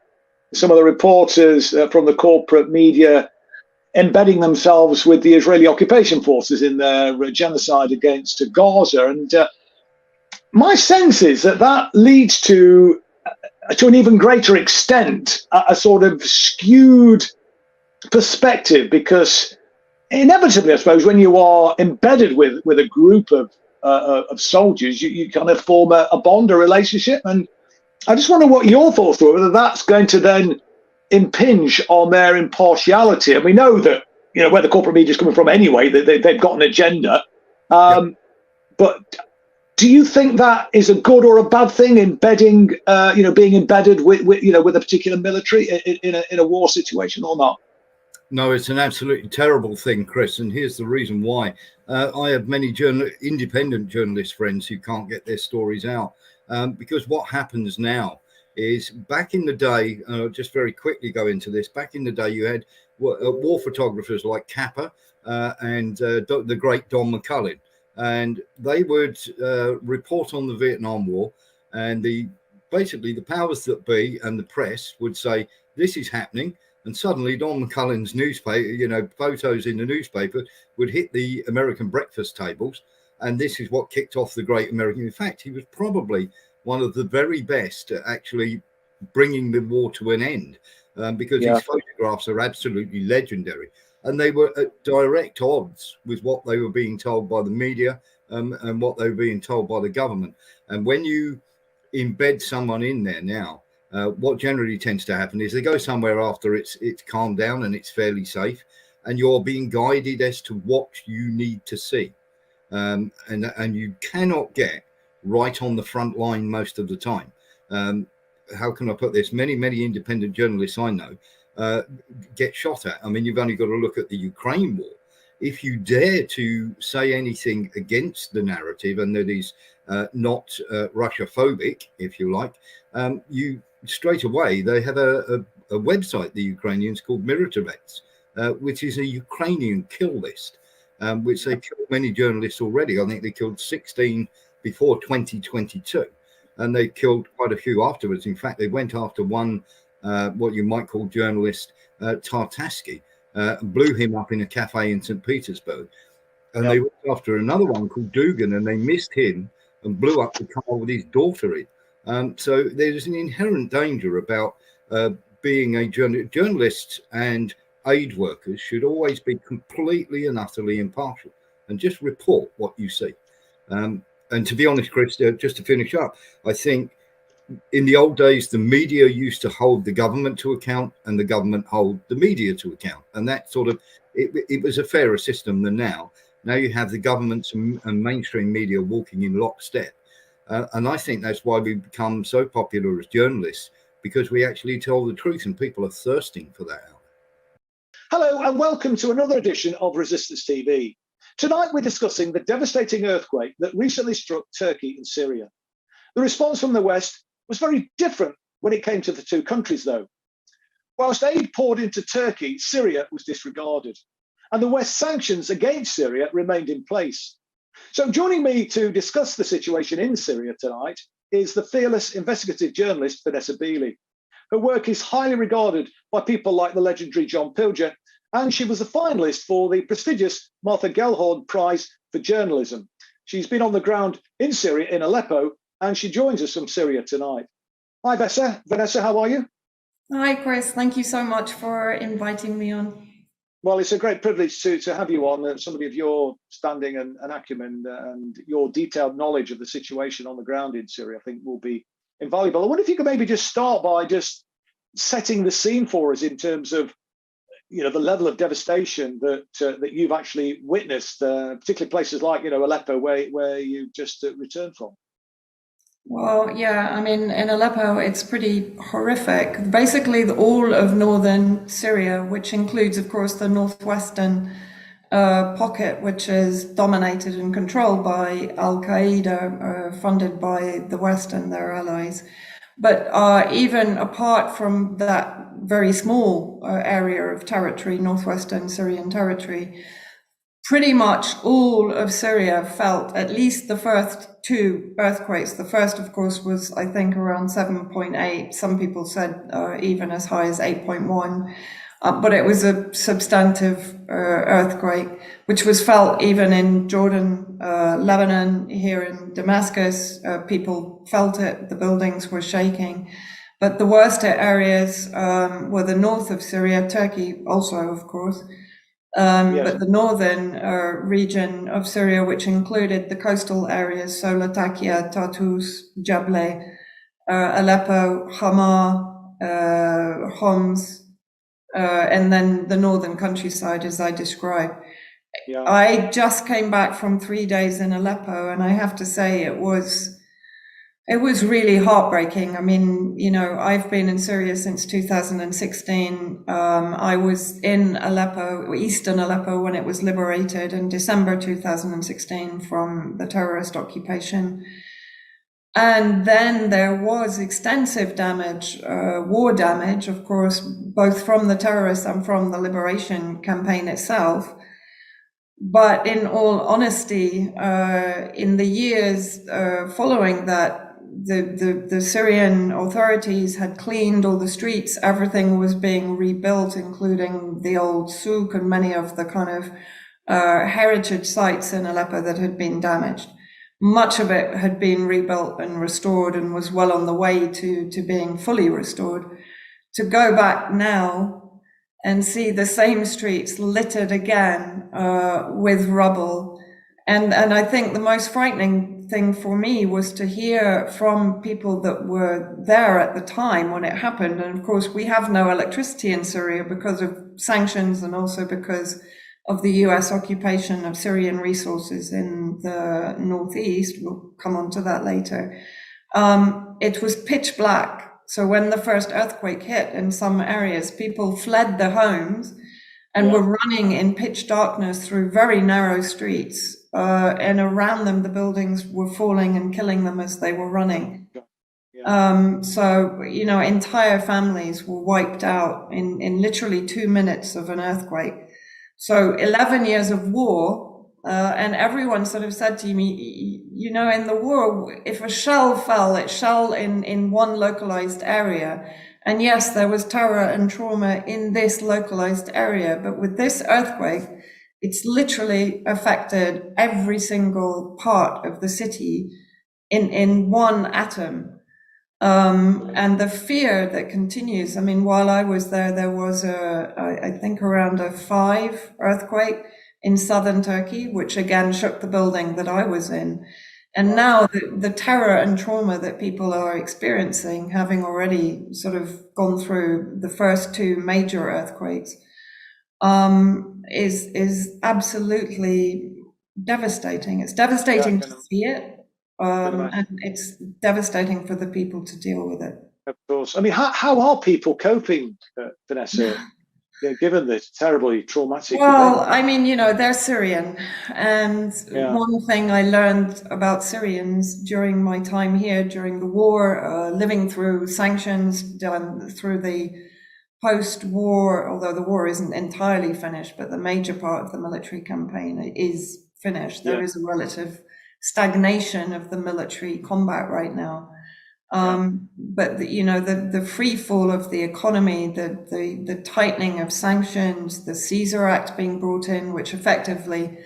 some of the reporters from the corporate media embedding themselves with the Israeli occupation forces in their genocide against Gaza. And my sense is that leads to an even greater extent a sort of skewed perspective, because inevitably, I suppose, when you are embedded with a group of soldiers, you kind of form a bond, a relationship. And I just wonder what your thoughts were, whether that's going to then impinge on their impartiality. And we know that, where the corporate media is coming from anyway, they've got an agenda. But do you think that is a good or a bad thing, embedding, being embedded with a particular military in a war situation, or not? No, it's an absolutely terrible thing, Chris. And here's the reason why. I have many independent journalist friends who can't get their stories out. Because what happens now is, back in the day, just very quickly go into this, back in the day you had war photographers like Kappa, and the great Don McCullin. And they would report on the Vietnam War, and basically the powers that be and the press would say, this is happening. And suddenly Don McCullin's newspaper, photos in the newspaper would hit the American breakfast tables. And this is what kicked off the Great American. In fact, he was probably one of the very best at actually bringing the war to an end, because his photographs are absolutely legendary. And they were at direct odds with what they were being told by the media and what they were being told by the government. And when you embed someone in there now, what generally tends to happen is they go somewhere after it's calmed down and it's fairly safe, and you're being guided as to what you need to see. And you cannot get right on the front line most of the time. How can I put this? Many independent journalists I know get shot at. I mean, you've only got to look at the Ukraine war. If you dare to say anything against the narrative, and that is not Russia-phobic, if you like, you straight away, they have a website, the Ukrainians, called Militarets, which is a Ukrainian kill list, which they killed many journalists already. I think they killed 16 before 2022, and they killed quite a few afterwards. In fact, they went after one, what you might call journalist, Tartaski, blew him up in a cafe in St. Petersburg. And they went after another one called Dugan, and they missed him and blew up the car with his daughter in. So there's an inherent danger about being a journalist, and aid workers should always be completely and utterly impartial and just report what you see. And to be honest, Chris, just to finish up, I think in the old days, the media used to hold the government to account and the government hold the media to account. And that sort of, it was a fairer system than now. Now you have the governments and mainstream media walking in lockstep. And I think that's why we've become so popular as journalists, because we actually tell the truth and people are thirsting for that. Hello and welcome to another edition of Resistance TV. Tonight we're discussing the devastating earthquake that recently struck Turkey and Syria. The response from the West was very different when it came to the two countries, though. Whilst aid poured into Turkey, Syria was disregarded, and the West's sanctions against Syria remained in place. So joining me to discuss the situation in Syria tonight is the fearless investigative journalist Vanessa Beeley. Her work is highly regarded by people like the legendary John Pilger, and she was a finalist for the prestigious Martha Gellhorn Prize for Journalism. She's been on the ground in Syria, in Aleppo, and she joins us from Syria tonight. Hi, Vanessa, how are you? Hi, Chris. Thank you so much for inviting me on. Well, it's a great privilege to have you on, somebody of your standing and acumen and your detailed knowledge of the situation on the ground in Syria, I think will be invaluable. I wonder if you could maybe just start by just setting the scene for us in terms of, you know, the level of devastation that you've actually witnessed, particularly places like, you know, Aleppo, where you just returned from. Well, yeah, I mean, in Aleppo, it's pretty horrific. Basically, all of northern Syria, which includes, of course, the northwestern pocket, which is dominated and controlled by Al-Qaeda, funded by the West and their allies. But even apart from that very small area of territory, northwestern Syrian territory, pretty much all of Syria felt at least the first two earthquakes. The first, of course, was, I think, around 7.8. Some people said even as high as 8.1. But it was a substantive earthquake, which was felt even in Jordan, Lebanon, here in Damascus. People felt it. The buildings were shaking. But the worst areas were the north of Syria, Turkey also, of course. Yes. But the northern region of Syria, which included the coastal areas, so Latakia, Tartus, Jable, Aleppo, Hama, Homs, and then the northern countryside, as I described. Yeah. I just came back from 3 days in Aleppo, and I have to say it was really heartbreaking. I mean, you know, I've been in Syria since 2016. I was in Aleppo, eastern Aleppo, when it was liberated in December 2016 from the terrorist occupation. And then there was extensive damage, war damage, of course, both from the terrorists and from the liberation campaign itself. But in all honesty, in the years following that, the Syrian authorities had cleaned all the streets. Everything was being rebuilt, including the old souk and many of the kind of heritage sites in Aleppo that had been damaged. Much of it had been rebuilt and restored and was well on the way to being fully restored. To go back now and see the same streets littered again with rubble. And I think the most frightening thing for me was to hear from people that were there at the time when it happened. And of course, we have no electricity in Syria because of sanctions and also because of the US occupation of Syrian resources in the northeast. We'll come on to that later. It was pitch black. So when the first earthquake hit in some areas, people fled their homes and were running in pitch darkness through very narrow streets. And around them, the buildings were falling and killing them as they were running. So, you know, entire families were wiped out in literally 2 minutes of an earthquake. So 11 years of war, and everyone sort of said to me, you know, in the war, if a shell fell, it fell in one localized area. And yes, there was terror and trauma in this localized area, but with this earthquake, it's literally affected every single part of the city in one atom. And the fear that continues. I mean, while I was there, there was I think around a 5 earthquake in southern Turkey, which again shook the building that I was in. And now the terror and trauma that people are experiencing, having already sort of gone through the first 2 major earthquakes, is absolutely devastating. It's devastating to see it. And it's devastating for the people to deal with it. Of course. I mean, how are people coping, Vanessa, given this terribly traumatic Well, event? I mean, you know, they're Syrian. And one thing I learned about Syrians during my time here, during the war, living through sanctions, done through the post-war, although the war isn't entirely finished, but the major part of the military campaign is finished. There is a relative stagnation of the military combat right now. But you know, the free fall of the economy, the tightening of sanctions, the Caesar Act being brought in, which effectively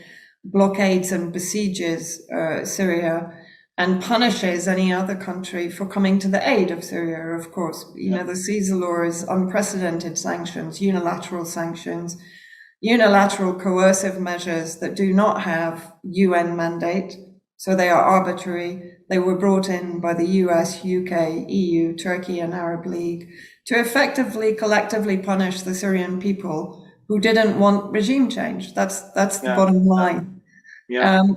blockades and besieges Syria and punishes any other country for coming to the aid of Syria. Of course, you know, the Caesar law is unprecedented sanctions, unilateral coercive measures that do not have UN mandate. So they are arbitrary. They were brought in by the US, UK, EU, Turkey, and Arab League to effectively, collectively punish the Syrian people who didn't want regime change. That's the bottom line.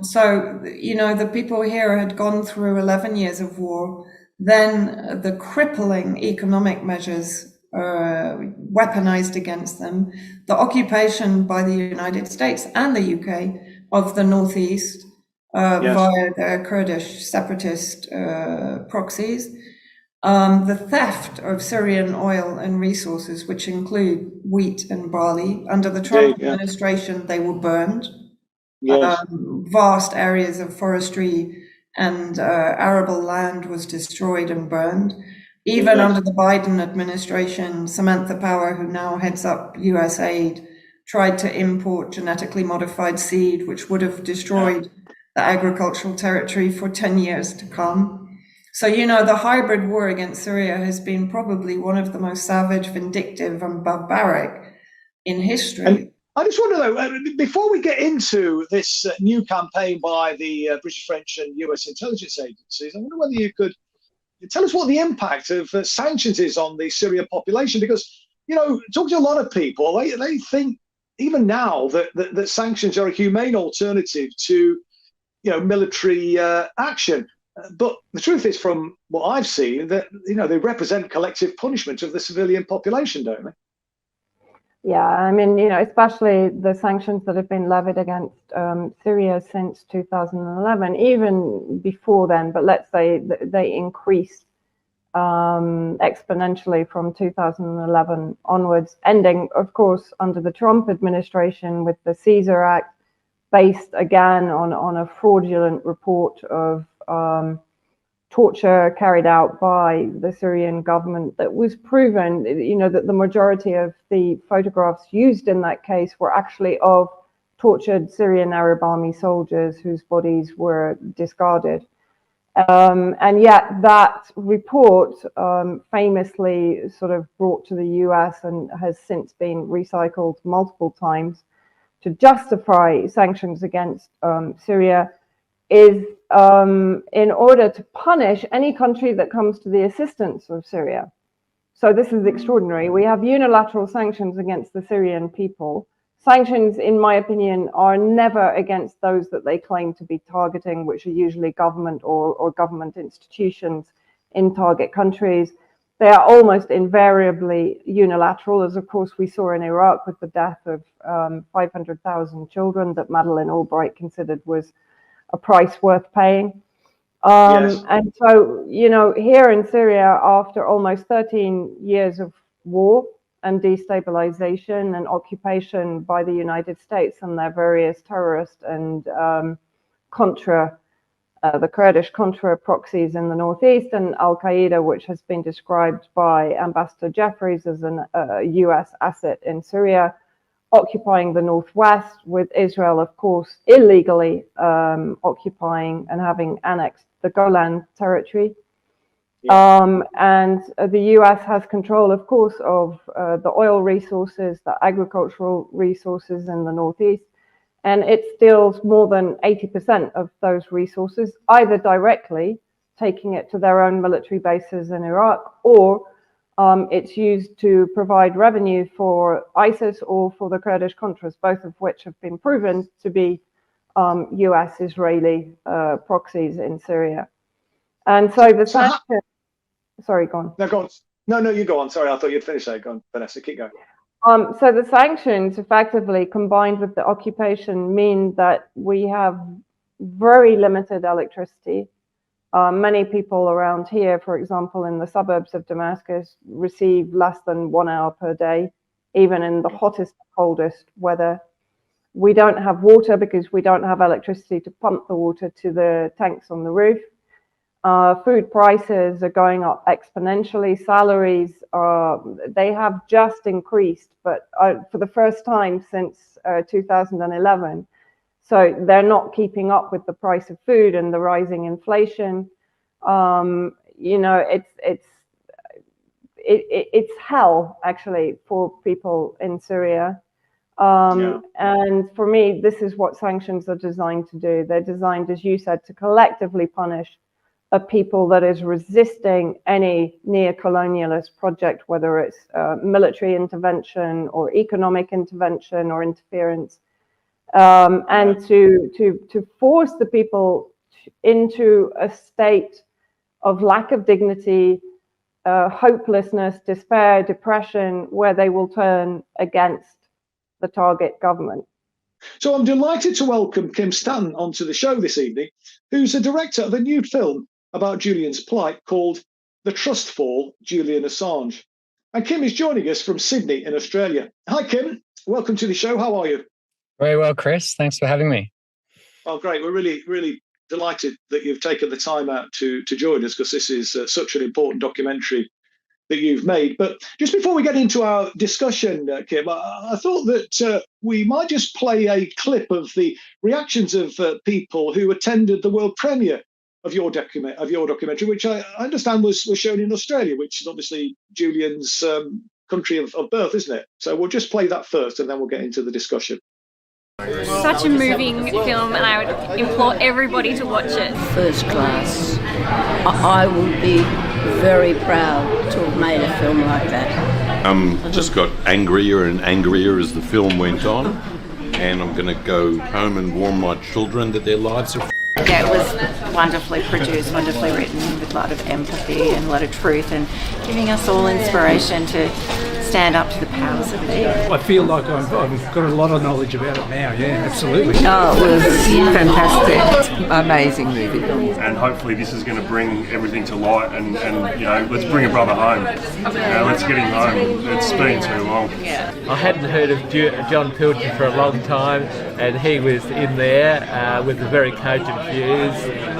So, you know, the people here had gone through 11 years of war. Then the crippling economic measures weaponized against them, the occupation by the United States and the UK of the Northeast, via their Kurdish separatist proxies, the theft of Syrian oil and resources, which include wheat and barley. Under the Trump administration, they were burned. Vast areas of forestry and arable land was destroyed and burned. Even under the Biden administration, Samantha Power, who now heads up US aid, tried to import genetically modified seed, which would have destroyed the agricultural territory for 10 years to come. So, you know, the hybrid war against Syria has been probably one of the most savage, vindictive, and barbaric in history. And I just want to know, before we get into this new campaign by the British, French, and US intelligence agencies, I wonder whether you could tell us what the impact of sanctions is on the Syrian population, because, you know, talking to a lot of people, they think even now that sanctions are a humane alternative to, you know, military action. But the truth is, from what I've seen, that, you know, they represent collective punishment of the civilian population, don't they? Yeah, I mean, you know, especially the sanctions that have been levied against Syria since 2011, even before then, but let's say they increased exponentially from 2011 onwards, ending, of course, under the Trump administration with the Caesar Act, based again on a fraudulent report of torture carried out by the Syrian government that was proven, that the majority of the photographs used in that case were actually of tortured Syrian Arab army soldiers whose bodies were discarded. And yet that report famously sort of brought to the US and has since been recycled multiple times to justify sanctions against Syria is in order to punish any country that comes to the assistance of Syria. So this is extraordinary. We have unilateral sanctions against the Syrian people. Sanctions, in my opinion, are never against those that they claim to be targeting, which are usually government or government institutions in target countries. They are almost invariably unilateral, as of course we saw in Iraq with the death of 500,000 children that Madeleine Albright considered was a price worth paying. Yes. And so, here in Syria, after almost 13 years of war and destabilization and occupation by the United States and their various terrorist and the Kurdish Contra proxies in the northeast, and Al-Qaeda, which has been described by Ambassador Jeffries as a US asset in Syria, occupying the northwest, with Israel, of course, illegally occupying and having annexed the Golan territory. Yeah. And the US has control, of course, of the oil resources, the agricultural resources in the northeast, and it steals more than 80% of those resources, either directly taking it to their own military bases in Iraq, or it's used to provide revenue for ISIS or for the Kurdish Contras, both of which have been proven to be US-Israeli proxies in Syria. And so the sanctions... Sorry, go on. No, go on. No, you go on. Sorry, I thought you'd finished there. Go on, Vanessa, keep going. So the sanctions, effectively, combined with the occupation, mean that we have very limited electricity. Many people around here, for example, in the suburbs of Damascus, receive less than 1 hour per day, even in the hottest, coldest weather. We don't have water because we don't have electricity to pump the water to the tanks on the roof. Food prices are going up exponentially. Salaries, they have just increased, but for the first time since 2011. So they're not keeping up with the price of food and the rising inflation. It's hell, actually, for people in Syria. And for me, this is what sanctions are designed to do. They're designed, as you said, to collectively punish a people that is resisting any neo-colonialist project, whether it's military intervention or economic intervention or interference, and to force the people into a state of lack of dignity, hopelessness, despair, depression, where they will turn against the target government. So I'm delighted to welcome Kim Stanton onto the show this evening, who's the director of a new film about Julian's plight called The Trust Fall, Julian Assange. And Kim is joining us from Sydney in Australia. Hi, Kim. Welcome to the show. How are you? Very well, Chris. Thanks for having me. Oh, great. We're really, really delighted that you've taken the time out to join us, because this is such an important documentary that you've made. But just before we get into our discussion, Kim, I thought that we might just play a clip of the reactions of people who attended the world premiere of your documentary, which I understand was shown in Australia, which is obviously Julian's country of birth, isn't it? So we'll just play that first, and then we'll get into the discussion. Such a moving film, and I would implore everybody to watch it. First class. I would be very proud to have made a film like that. Just got angrier and angrier as the film went on, and I'm going to go home and warn my children that their lives are Yeah, it was wonderfully produced, wonderfully written, with a lot of empathy and a lot of truth, and giving us all inspiration to stand up to the powers that be. I feel like I've got a lot of knowledge about it now, yeah, absolutely. Oh, it was fantastic. amazing movie. And hopefully this is going to bring everything to light and you know, let's bring a brother home. Let's get him home. It's been too long. I hadn't heard of John Pilcher for a long time, and he was in there with the very cogent views,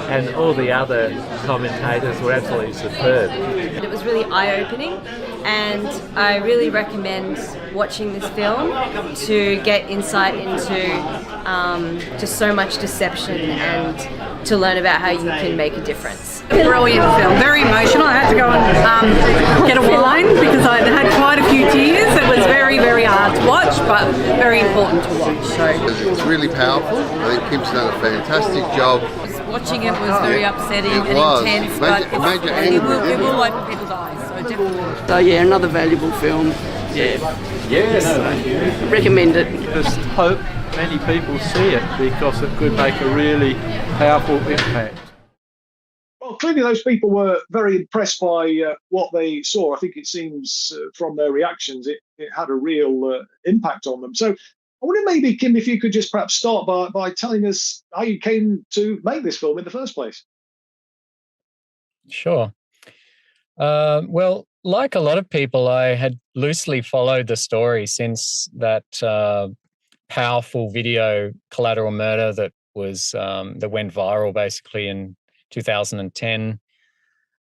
and all the other commentators were absolutely superb. It was really eye-opening, and I really recommend watching this film to get insight into just so much deception and to learn about how you can make a difference. Brilliant film, very emotional. I had to go and get a wine because I had quite a few tears. It was very, very hard to watch, but very important to watch. So it's really powerful. I think Kim's done a fantastic job. Watching it was very upsetting and intense, but it will open people's eyes, so definitely. So yeah, another valuable film. Yeah, recommend it. Just hope many people see it because it could make a really powerful impact. Well, clearly those people were very impressed by what they saw. I think it seems from their reactions it had a real impact on them. So I wonder maybe, Kim, if you could just perhaps start by telling us how you came to make this film in the first place. Sure. Well, like a lot of people, I had loosely followed the story since that powerful video, Collateral Murder, that went viral basically in 2010.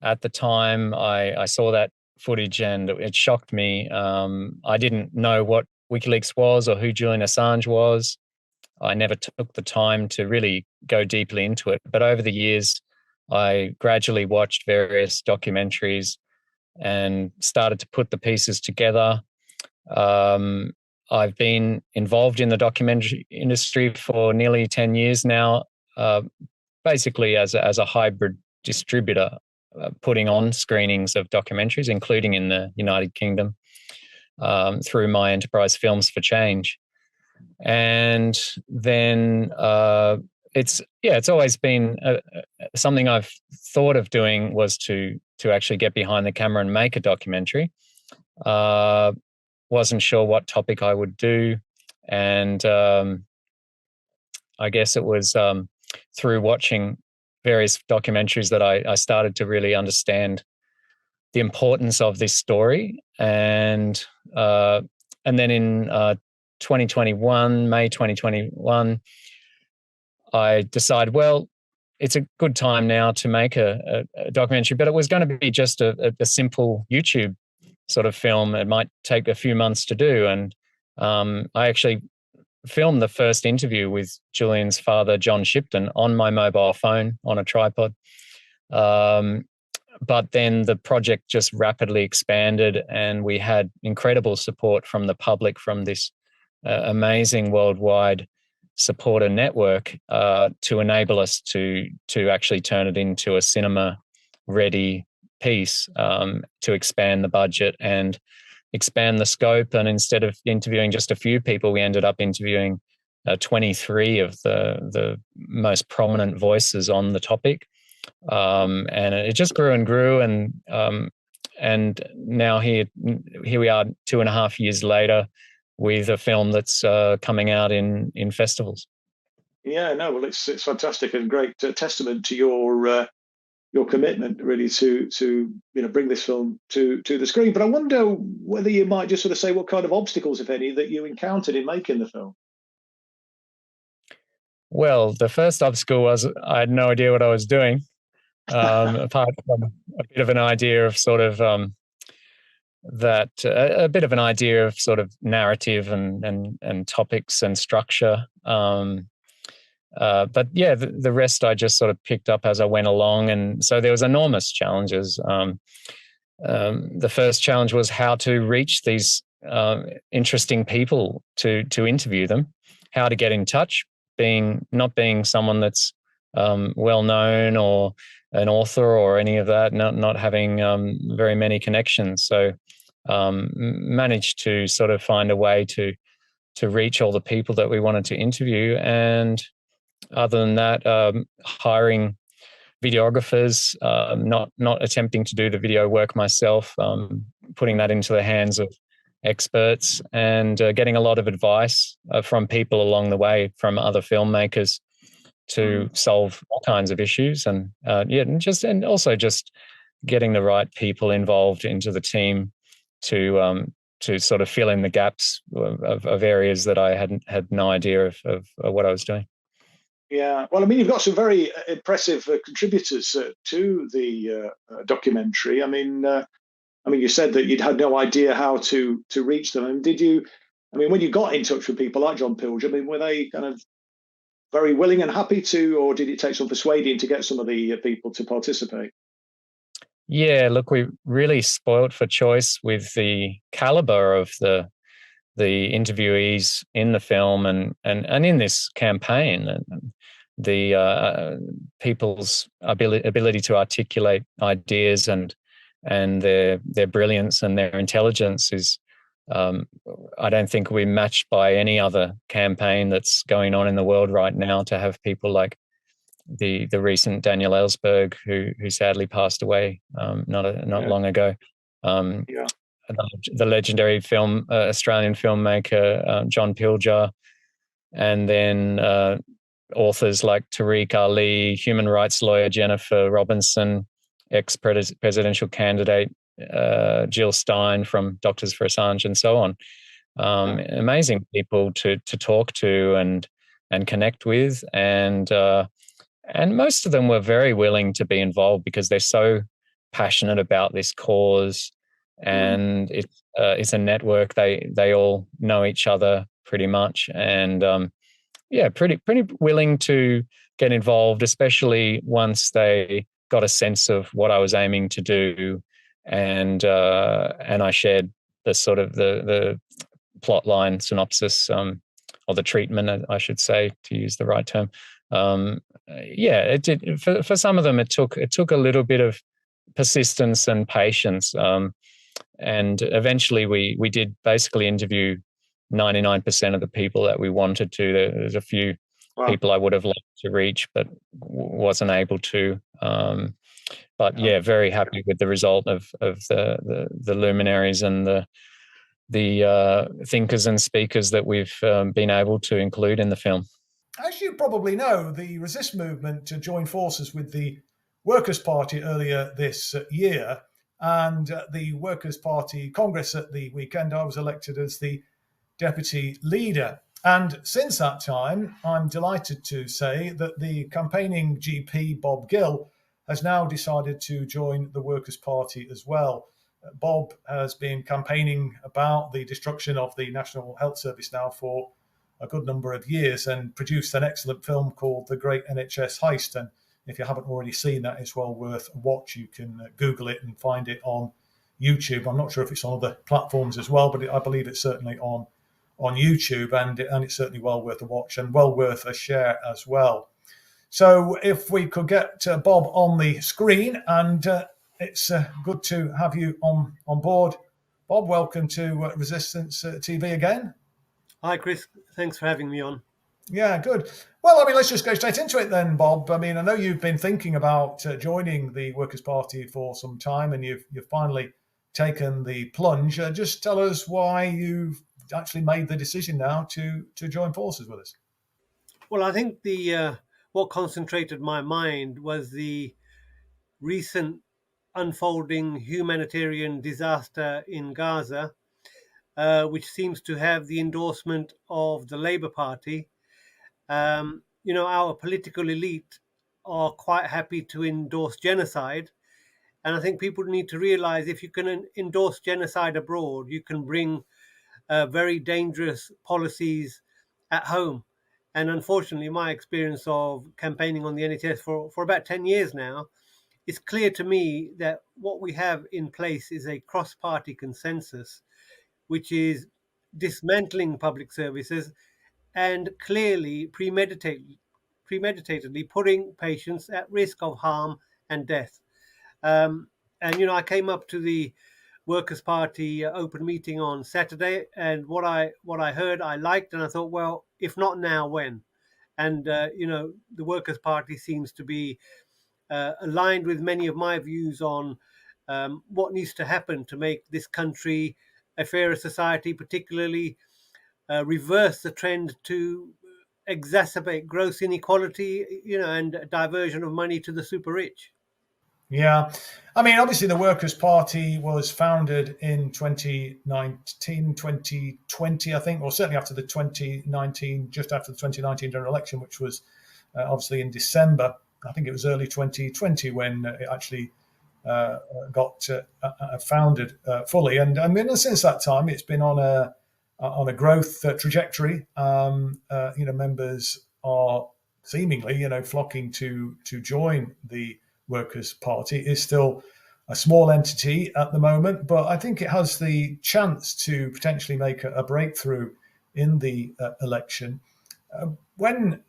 At the time, I saw that footage and it shocked me. I didn't know what WikiLeaks was or who Julian Assange was. I never took the time to really go deeply into it. But over the years, I gradually watched various documentaries and started to put the pieces together. I've been involved in the documentary industry for nearly 10 years now, basically as a hybrid distributor, putting on screenings of documentaries, including in the United Kingdom, through my enterprise Films for Change. And then it's always been something I've thought of doing, was to actually get behind the camera and make a documentary. Wasn't sure what topic I would do, and I guess it was through watching various documentaries that I started to really understand the importance of this story. And then in 2021, May 2021, I decided, well, it's a good time now to make a documentary, but it was going to be just a simple YouTube sort of film. It might take a few months to do. And I actually filmed the first interview with Julian's father, John Shipton, on my mobile phone on a tripod. But then the project just rapidly expanded, and we had incredible support from the public, from this amazing worldwide supporter network, to enable us to actually turn it into a cinema-ready piece, to expand the budget and expand the scope. And instead of interviewing just a few people, we ended up interviewing 23 of the most prominent voices on the topic. And it just grew and grew, and now here we are 2.5 years later with a film that's coming out in festivals. Yeah, no, well, it's fantastic and great testament to your commitment, really, to bring this film to the screen. But I wonder whether you might just sort of say what kind of obstacles, if any, that you encountered in making the film. Well, the first obstacle was I had no idea what I was doing. Apart from a bit of an idea of sort of a bit of an idea of sort of narrative and topics and structure. But yeah, the rest I just sort of picked up as I went along. And so there was enormous challenges. The first challenge was how to reach these interesting people to interview them, how to get in touch, not being someone that's well known or an author or any of that, not having very many connections. So managed to sort of find a way to reach all the people that we wanted to interview. And other than that, hiring videographers, not attempting to do the video work myself, putting that into the hands of experts, and getting a lot of advice from people along the way, from other filmmakers to solve all kinds of issues, and also just getting the right people involved into the team to sort of fill in the gaps of areas that I hadn't had no idea of what I was doing. Yeah, well, I mean, you've got some very impressive contributors to the documentary. I mean, you said that you'd had no idea how to reach them. And did you? I mean, when you got in touch with people like John Pilger, I mean, were they kind of very willing and happy to, or did it take some persuading to get some of the people to participate? Yeah, look, we really spoiled for choice with the caliber of the interviewees in the film and in this campaign, and the people's ability to articulate ideas and their brilliance and their intelligence is, I don't think we're matched by any other campaign that's going on in the world right now, to have people like the recent Daniel Ellsberg, who sadly passed away not long ago. The legendary Australian filmmaker John Pilger, and then authors like Tariq Ali, human rights lawyer Jennifer Robinson, ex-presidential candidate Jill Stein from Doctors for Assange, and so on. Amazing people to talk to and connect with, and most of them were very willing to be involved because they're so passionate about this cause, and it's a network. They all know each other pretty much, and pretty willing to get involved, especially once they got a sense of what I was aiming to do, and I shared the sort of the plot line synopsis, or the treatment, I should say, to use the right term. It did. For some of them, it took a little bit of persistence and patience, and eventually we did basically interview 99% of the people that we wanted to. There's a few people I would have liked to reach, but wasn't able to. Very happy with the result of the luminaries and the thinkers and speakers that we've been able to include in the film. As you probably know, the Resist movement joined forces with the Workers' Party earlier this year, and the Workers' Party Congress at the weekend, I was elected as the deputy leader. And since that time, I'm delighted to say that the campaigning GP, Bob Gill, has now decided to join the Workers' Party as well. Bob has been campaigning about the destruction of the National Health Service now for a good number of years, and produced an excellent film called The Great NHS Heist. And if you haven't already seen that, it's well worth a watch. You can Google it and find it on YouTube. I'm not sure if it's on other platforms as well, but I believe it's certainly on YouTube, and it's certainly well worth a watch and well worth a share as well. So if we could get Bob on the screen, and it's good to have you on board. Bob, welcome to Resistance TV again. Hi, Chris. Thanks for having me on. Yeah, good. Well, I mean, let's just go straight into it then, Bob. I mean, I know you've been thinking about joining the Workers' Party for some time, and you've finally taken the plunge. Just tell us why you've actually made the decision now to join forces with us. Well, I think what concentrated my mind was the recent unfolding humanitarian disaster in Gaza, which seems to have the endorsement of the Labour Party. Our political elite are quite happy to endorse genocide. And I think people need to realize if you can endorse genocide abroad, you can bring very dangerous policies at home. And unfortunately, my experience of campaigning on the NHS for about 10 years now, it's clear to me that what we have in place is a cross-party consensus, which is dismantling public services and clearly premeditatedly putting patients at risk of harm and death. I came up to the Workers' Party open meeting on Saturday, and what I heard I liked, and I thought, well, if not now, when? And the Workers' Party seems to be aligned with many of my views on what needs to happen to make this country a fairer society, particularly reverse the trend to exacerbate gross inequality, and diversion of money to the super rich. Yeah. I mean, obviously the Workers' Party was founded in 2019, 2020, I think, or certainly after the 2019, just after the 2019 general election, which was obviously in December. I think it was early 2020 when it actually got founded fully. And I mean, since that time, it's been on a growth trajectory. Members are seemingly, flocking to join the Workers' Party. Is still a small entity at the moment, but I think it has the chance to potentially make a breakthrough in the election. When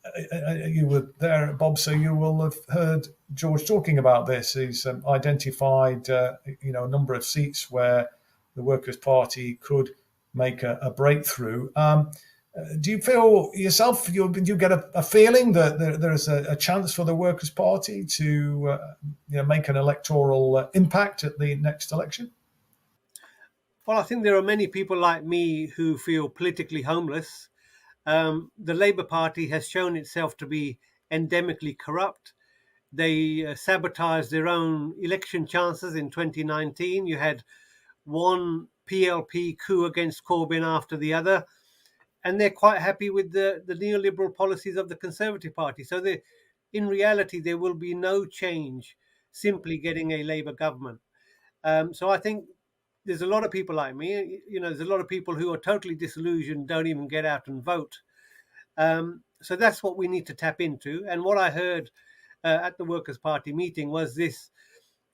you were there, Bob, so you will have heard George talking about this. He's identified, a number of seats where the Workers' Party could make a breakthrough. Do you feel yourself, you get a feeling that there's a chance for the Workers' Party to make an electoral impact at the next election? Well, I think there are many people like me who feel politically homeless. The Labour Party has shown itself to be endemically corrupt. They sabotaged their own election chances in 2019. You had one PLP coup against Corbyn after the other. And they're quite happy with the neoliberal policies of the Conservative Party. So in reality, there will be no change simply getting a Labour government. So I think there's a lot of people like me, there's a lot of people who are totally disillusioned, don't even get out and vote. So that's what we need to tap into. And what I heard at the Workers' Party meeting was this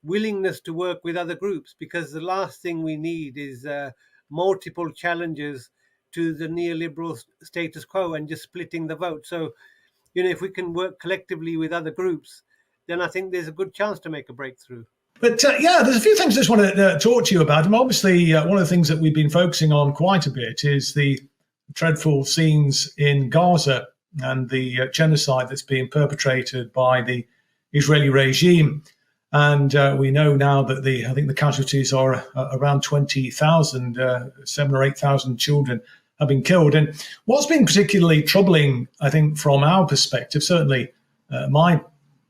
willingness to work with other groups, because the last thing we need is multiple challenges to the neoliberal status quo and just splitting the vote. So, if we can work collectively with other groups, then I think there's a good chance to make a breakthrough. But there's a few things I just want to talk to you about. And obviously, one of the things that we've been focusing on quite a bit is the dreadful scenes in Gaza and the genocide that's being perpetrated by the Israeli regime. And we know now that I think the casualties are around 20,000, 7,000 or 8,000 children have been killed. And what's been particularly troubling, I think, from our perspective, certainly my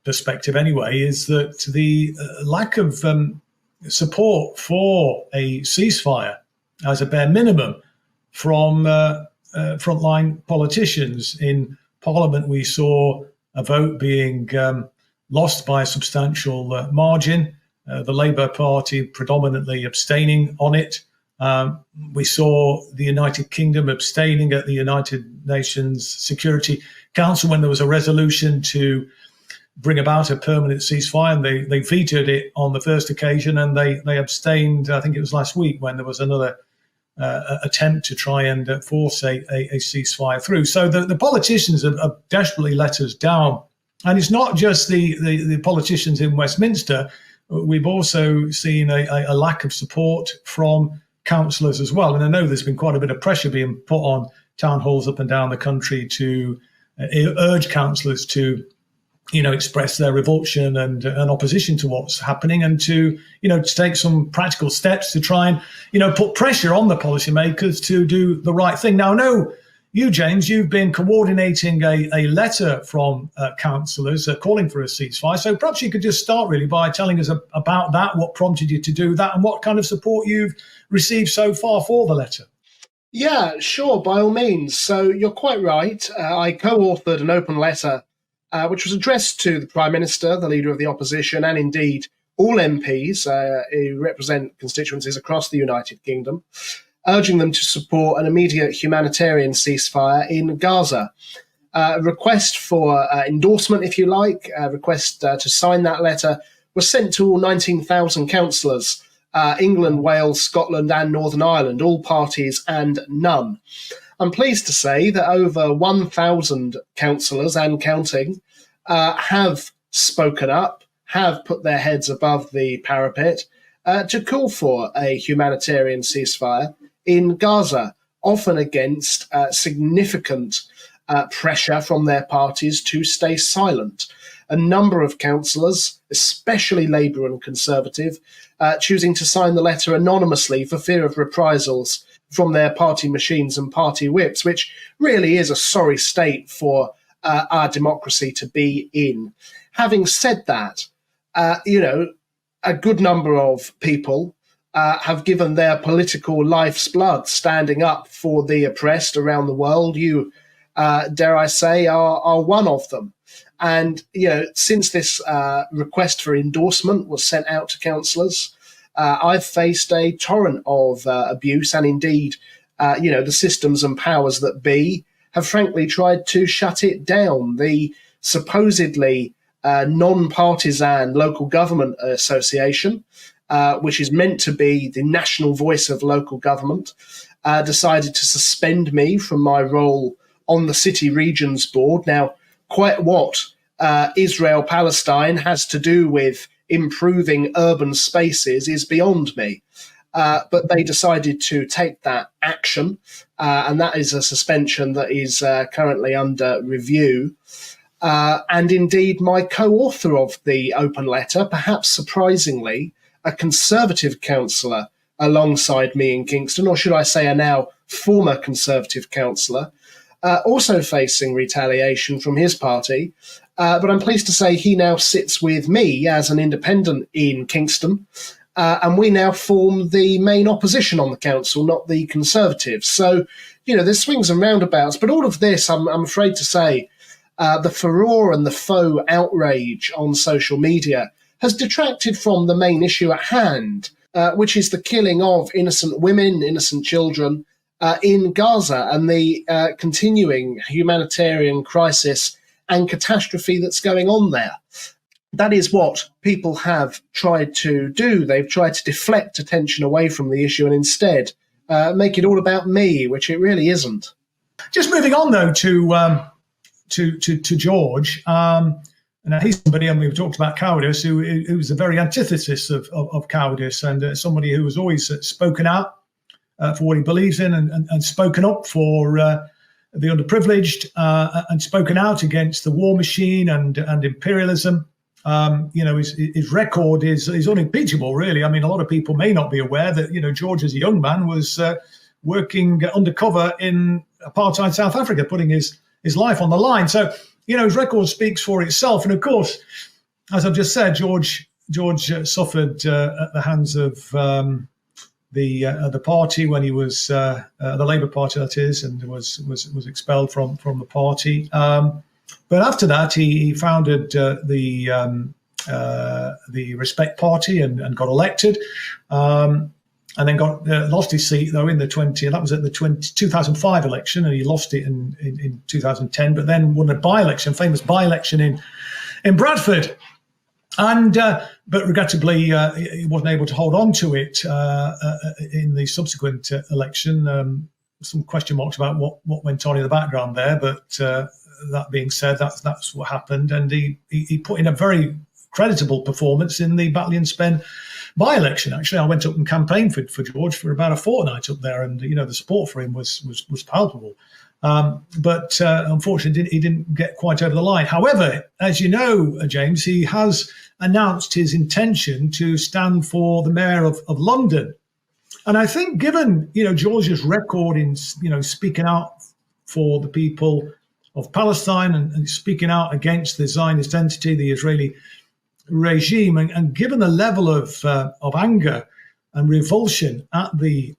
perspective anyway, is that the lack of support for a ceasefire as a bare minimum from frontline politicians. In Parliament, we saw a vote being lost by a substantial margin, the Labour Party predominantly abstaining on it. We saw the United Kingdom abstaining at the United Nations Security Council when there was a resolution to bring about a permanent ceasefire, and they vetoed it on the first occasion, and they abstained, I think it was last week, when there was another attempt to try and force a ceasefire through. So the politicians have desperately let us down. And it's not just the politicians in Westminster. We've also seen a lack of support from councillors as well. And I know there's been quite a bit of pressure being put on town halls up and down the country to urge councillors to, express their revulsion and opposition to what's happening, and to take some practical steps to try and, put pressure on the policymakers to do the right thing. Now, I know you, James, you've been coordinating a letter from councillors calling for a ceasefire. So perhaps you could just start really by telling us about that, what prompted you to do that, and what kind of support you've received so far for the letter. Yeah, sure, by all means. So you're quite right. I co-authored an open letter which was addressed to the Prime Minister, the Leader of the Opposition, and indeed all MPs who represent constituencies across the United Kingdom, urging them to support an immediate humanitarian ceasefire in Gaza. A request for endorsement, if you like, a request to sign that letter was sent to all 19,000 councillors, England, Wales, Scotland and Northern Ireland, all parties and none. I'm pleased to say that over 1,000 councillors and counting have spoken up, have put their heads above the parapet to call for a humanitarian ceasefire in Gaza, often against significant pressure from their parties to stay silent. A number of councillors, especially Labour and Conservative, choosing to sign the letter anonymously for fear of reprisals from their party machines and party whips, which really is a sorry state for our democracy to be in. Having said that, a good number of people have given their political life's blood standing up for the oppressed around the world. You, dare I say, are one of them. And, since this request for endorsement was sent out to councillors, I've faced a torrent of abuse, and indeed, the systems and powers that be have frankly tried to shut it down. The supposedly non-partisan local government association, which is meant to be the national voice of local government, decided to suspend me from my role on the City Regions Board. Now, quite what Israel-Palestine has to do with improving urban spaces is beyond me. But they decided to take that action, and that is a suspension that is currently under review. And indeed, my co-author of the open letter, perhaps surprisingly, a Conservative councillor alongside me in Kingston, or should I say a now former Conservative councillor, also facing retaliation from his party. But I'm pleased to say he now sits with me as an independent in Kingston, and we now form the main opposition on the council, not the Conservatives. So, there's swings and roundabouts, but all of this, I'm afraid to say, the furore and the faux outrage on social media has detracted from the main issue at hand, which is the killing of innocent women, innocent children in Gaza, and the continuing humanitarian crisis and catastrophe that's going on there. That is what people have tried to do. They've tried to deflect attention away from the issue and instead make it all about me, which it really isn't. Just moving on, though, to George. And he's somebody, and we've talked about cowardice, who's the very antithesis of cowardice, and somebody who has always spoken out for what he believes in, and spoken up for the underprivileged, and spoken out against the war machine and imperialism. His record is unimpeachable, really. I mean, a lot of people may not be aware that, George, as a young man, was working undercover in apartheid South Africa, putting his life on the line. So, his record speaks for itself. And of course, as I've just said, George suffered at the hands of the party when he was the Labour Party, that is, and was expelled from the party. But after that, he founded the Respect Party and got elected, and then got lost his seat though in the 2005 election, and he lost it in 2010. But then won a by-election, famous by-election in Bradford. And but regrettably, he wasn't able to hold on to it in the subsequent election. Some question marks about what went on in the background there. But that being said, that's what happened. And he put in a very creditable performance in the Batley and Spen by-election. Actually, I went up and campaigned for George for about a fortnight up there, and the support for him was palpable. But unfortunately, he didn't get quite over the line. However, as you know, James, he has announced his intention to stand for the mayor of London. And I think, given George's record in speaking out for the people of Palestine and speaking out against the Zionist entity, the Israeli regime, and given the level of anger and revulsion at the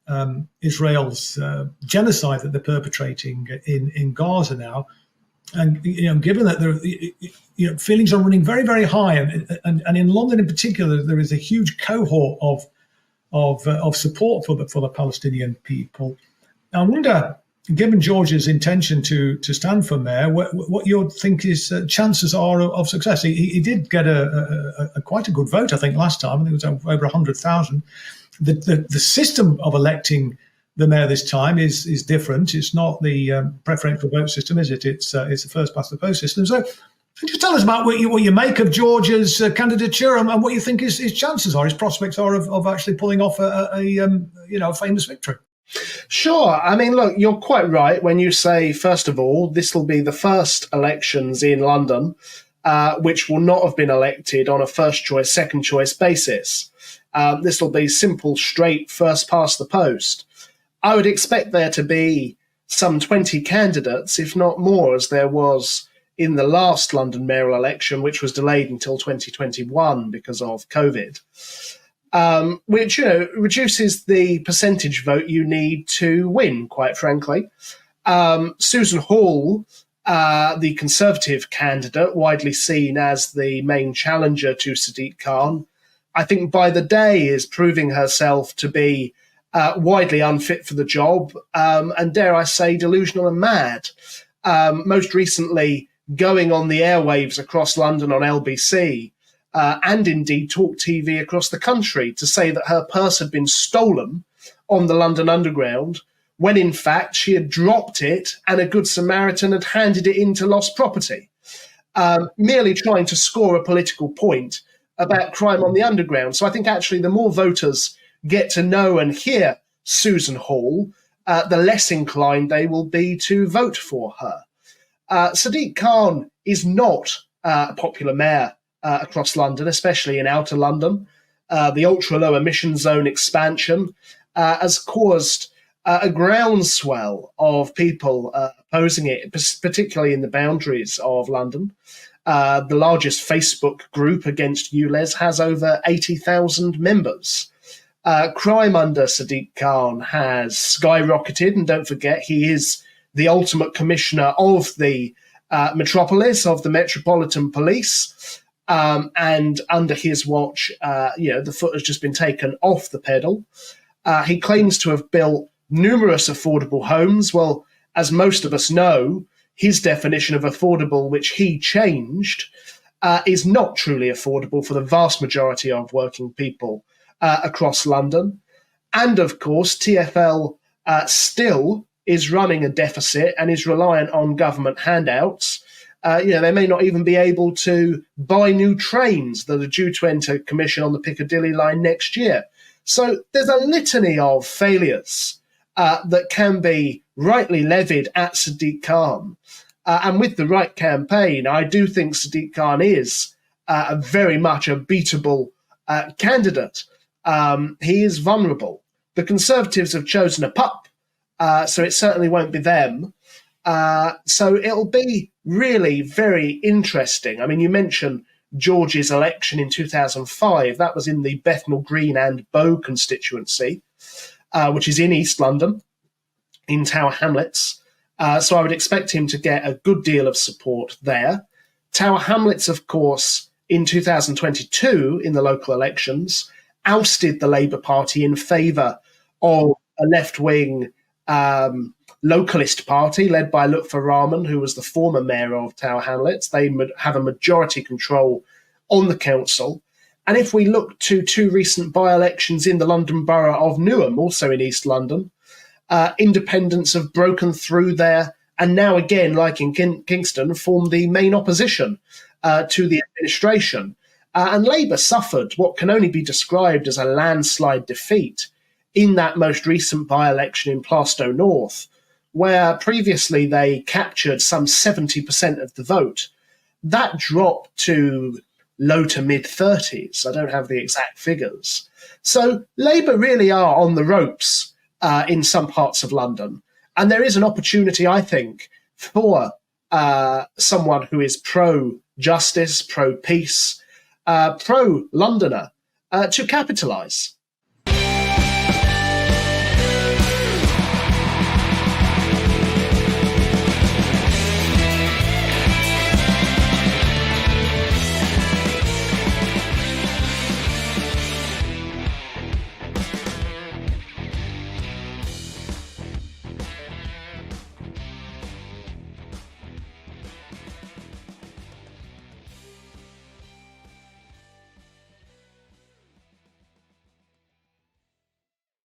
Israel's genocide that they're perpetrating in Gaza now, and given that there, feelings are running very, very high, and in London in particular, there is a huge cohort of support for the Palestinian people. I wonder, given George's intention to stand for mayor, what you think his chances are of success? He did get a quite a good vote, I think, last time. I think it was over 100,000. The system of electing the mayor this time is different. It's not the preferential vote system, is it? It's the first past the post system. So just tell us about what you make of George's candidature and what you think his chances are, his prospects are of actually pulling off a famous victory. Sure. I mean, look, you're quite right when you say, first of all, this will be the first elections in London which will not have been elected on a first choice, second choice basis. This will be simple, straight, first past the post. I would expect there to be some 20 candidates, if not more, as there was in the last London mayoral election, which was delayed until 2021 because of COVID, which, reduces the percentage vote you need to win, quite frankly. Susan Hall, the Conservative candidate, widely seen as the main challenger to Sadiq Khan, I think by the day is proving herself to be widely unfit for the job, and dare I say, delusional and mad. Most recently, going on the airwaves across London on LBC, and indeed Talk TV across the country, to say that her purse had been stolen on the London Underground, when in fact she had dropped it and a Good Samaritan had handed it into lost property, merely trying to score a political point about crime on the Underground. So I think actually the more voters get to know and hear Susan Hall, the less inclined they will be to vote for her. Sadiq Khan is not a popular mayor across London, especially in outer London. The ultra-low emission zone expansion has caused a groundswell of people opposing it, particularly in the boundaries of London. The largest Facebook group against ULEZ has over 80,000 members. Crime under Sadiq Khan has skyrocketed, and don't forget, he is the ultimate commissioner of the metropolis, of the Metropolitan Police, and under his watch, the foot has just been taken off the pedal. He claims to have built numerous affordable homes. Well, as most of us know, his definition of affordable, which he changed, is not truly affordable for the vast majority of working people across London. And of course, TfL still is running a deficit and is reliant on government handouts. They may not even be able to buy new trains that are due to enter commission on the Piccadilly line next year. So there's a litany of failures that can be rightly levied at Sadiq Khan. And with the right campaign, I do think Sadiq Khan is very much a beatable candidate. He is vulnerable. The Conservatives have chosen a pup, so it certainly won't be them. So it'll be really very interesting. I mean, you mentioned George's election in 2005. That was in the Bethnal Green and Bow constituency, which is in East London, in Tower Hamlets. So I would expect him to get a good deal of support there. Tower Hamlets, of course, in 2022, in the local elections, ousted the Labour Party in favour of a left-wing localist party led by Lutfur Rahman, who was the former mayor of Tower Hamlets. They have a majority control on the council. And if we look to two recent by-elections in the London borough of Newham, also in East London, independents have broken through there and now again, like in Kingston, form the main opposition to the administration. And Labour suffered what can only be described as a landslide defeat in that most recent by-election in Plaistow North, where previously they captured some 70% of the vote. That dropped to low to mid-30s. I don't have the exact figures. So Labour really are on the ropes in some parts of London. And there is an opportunity, I think, for someone who is pro-justice, pro-peace, pro-Londoner to capitalise.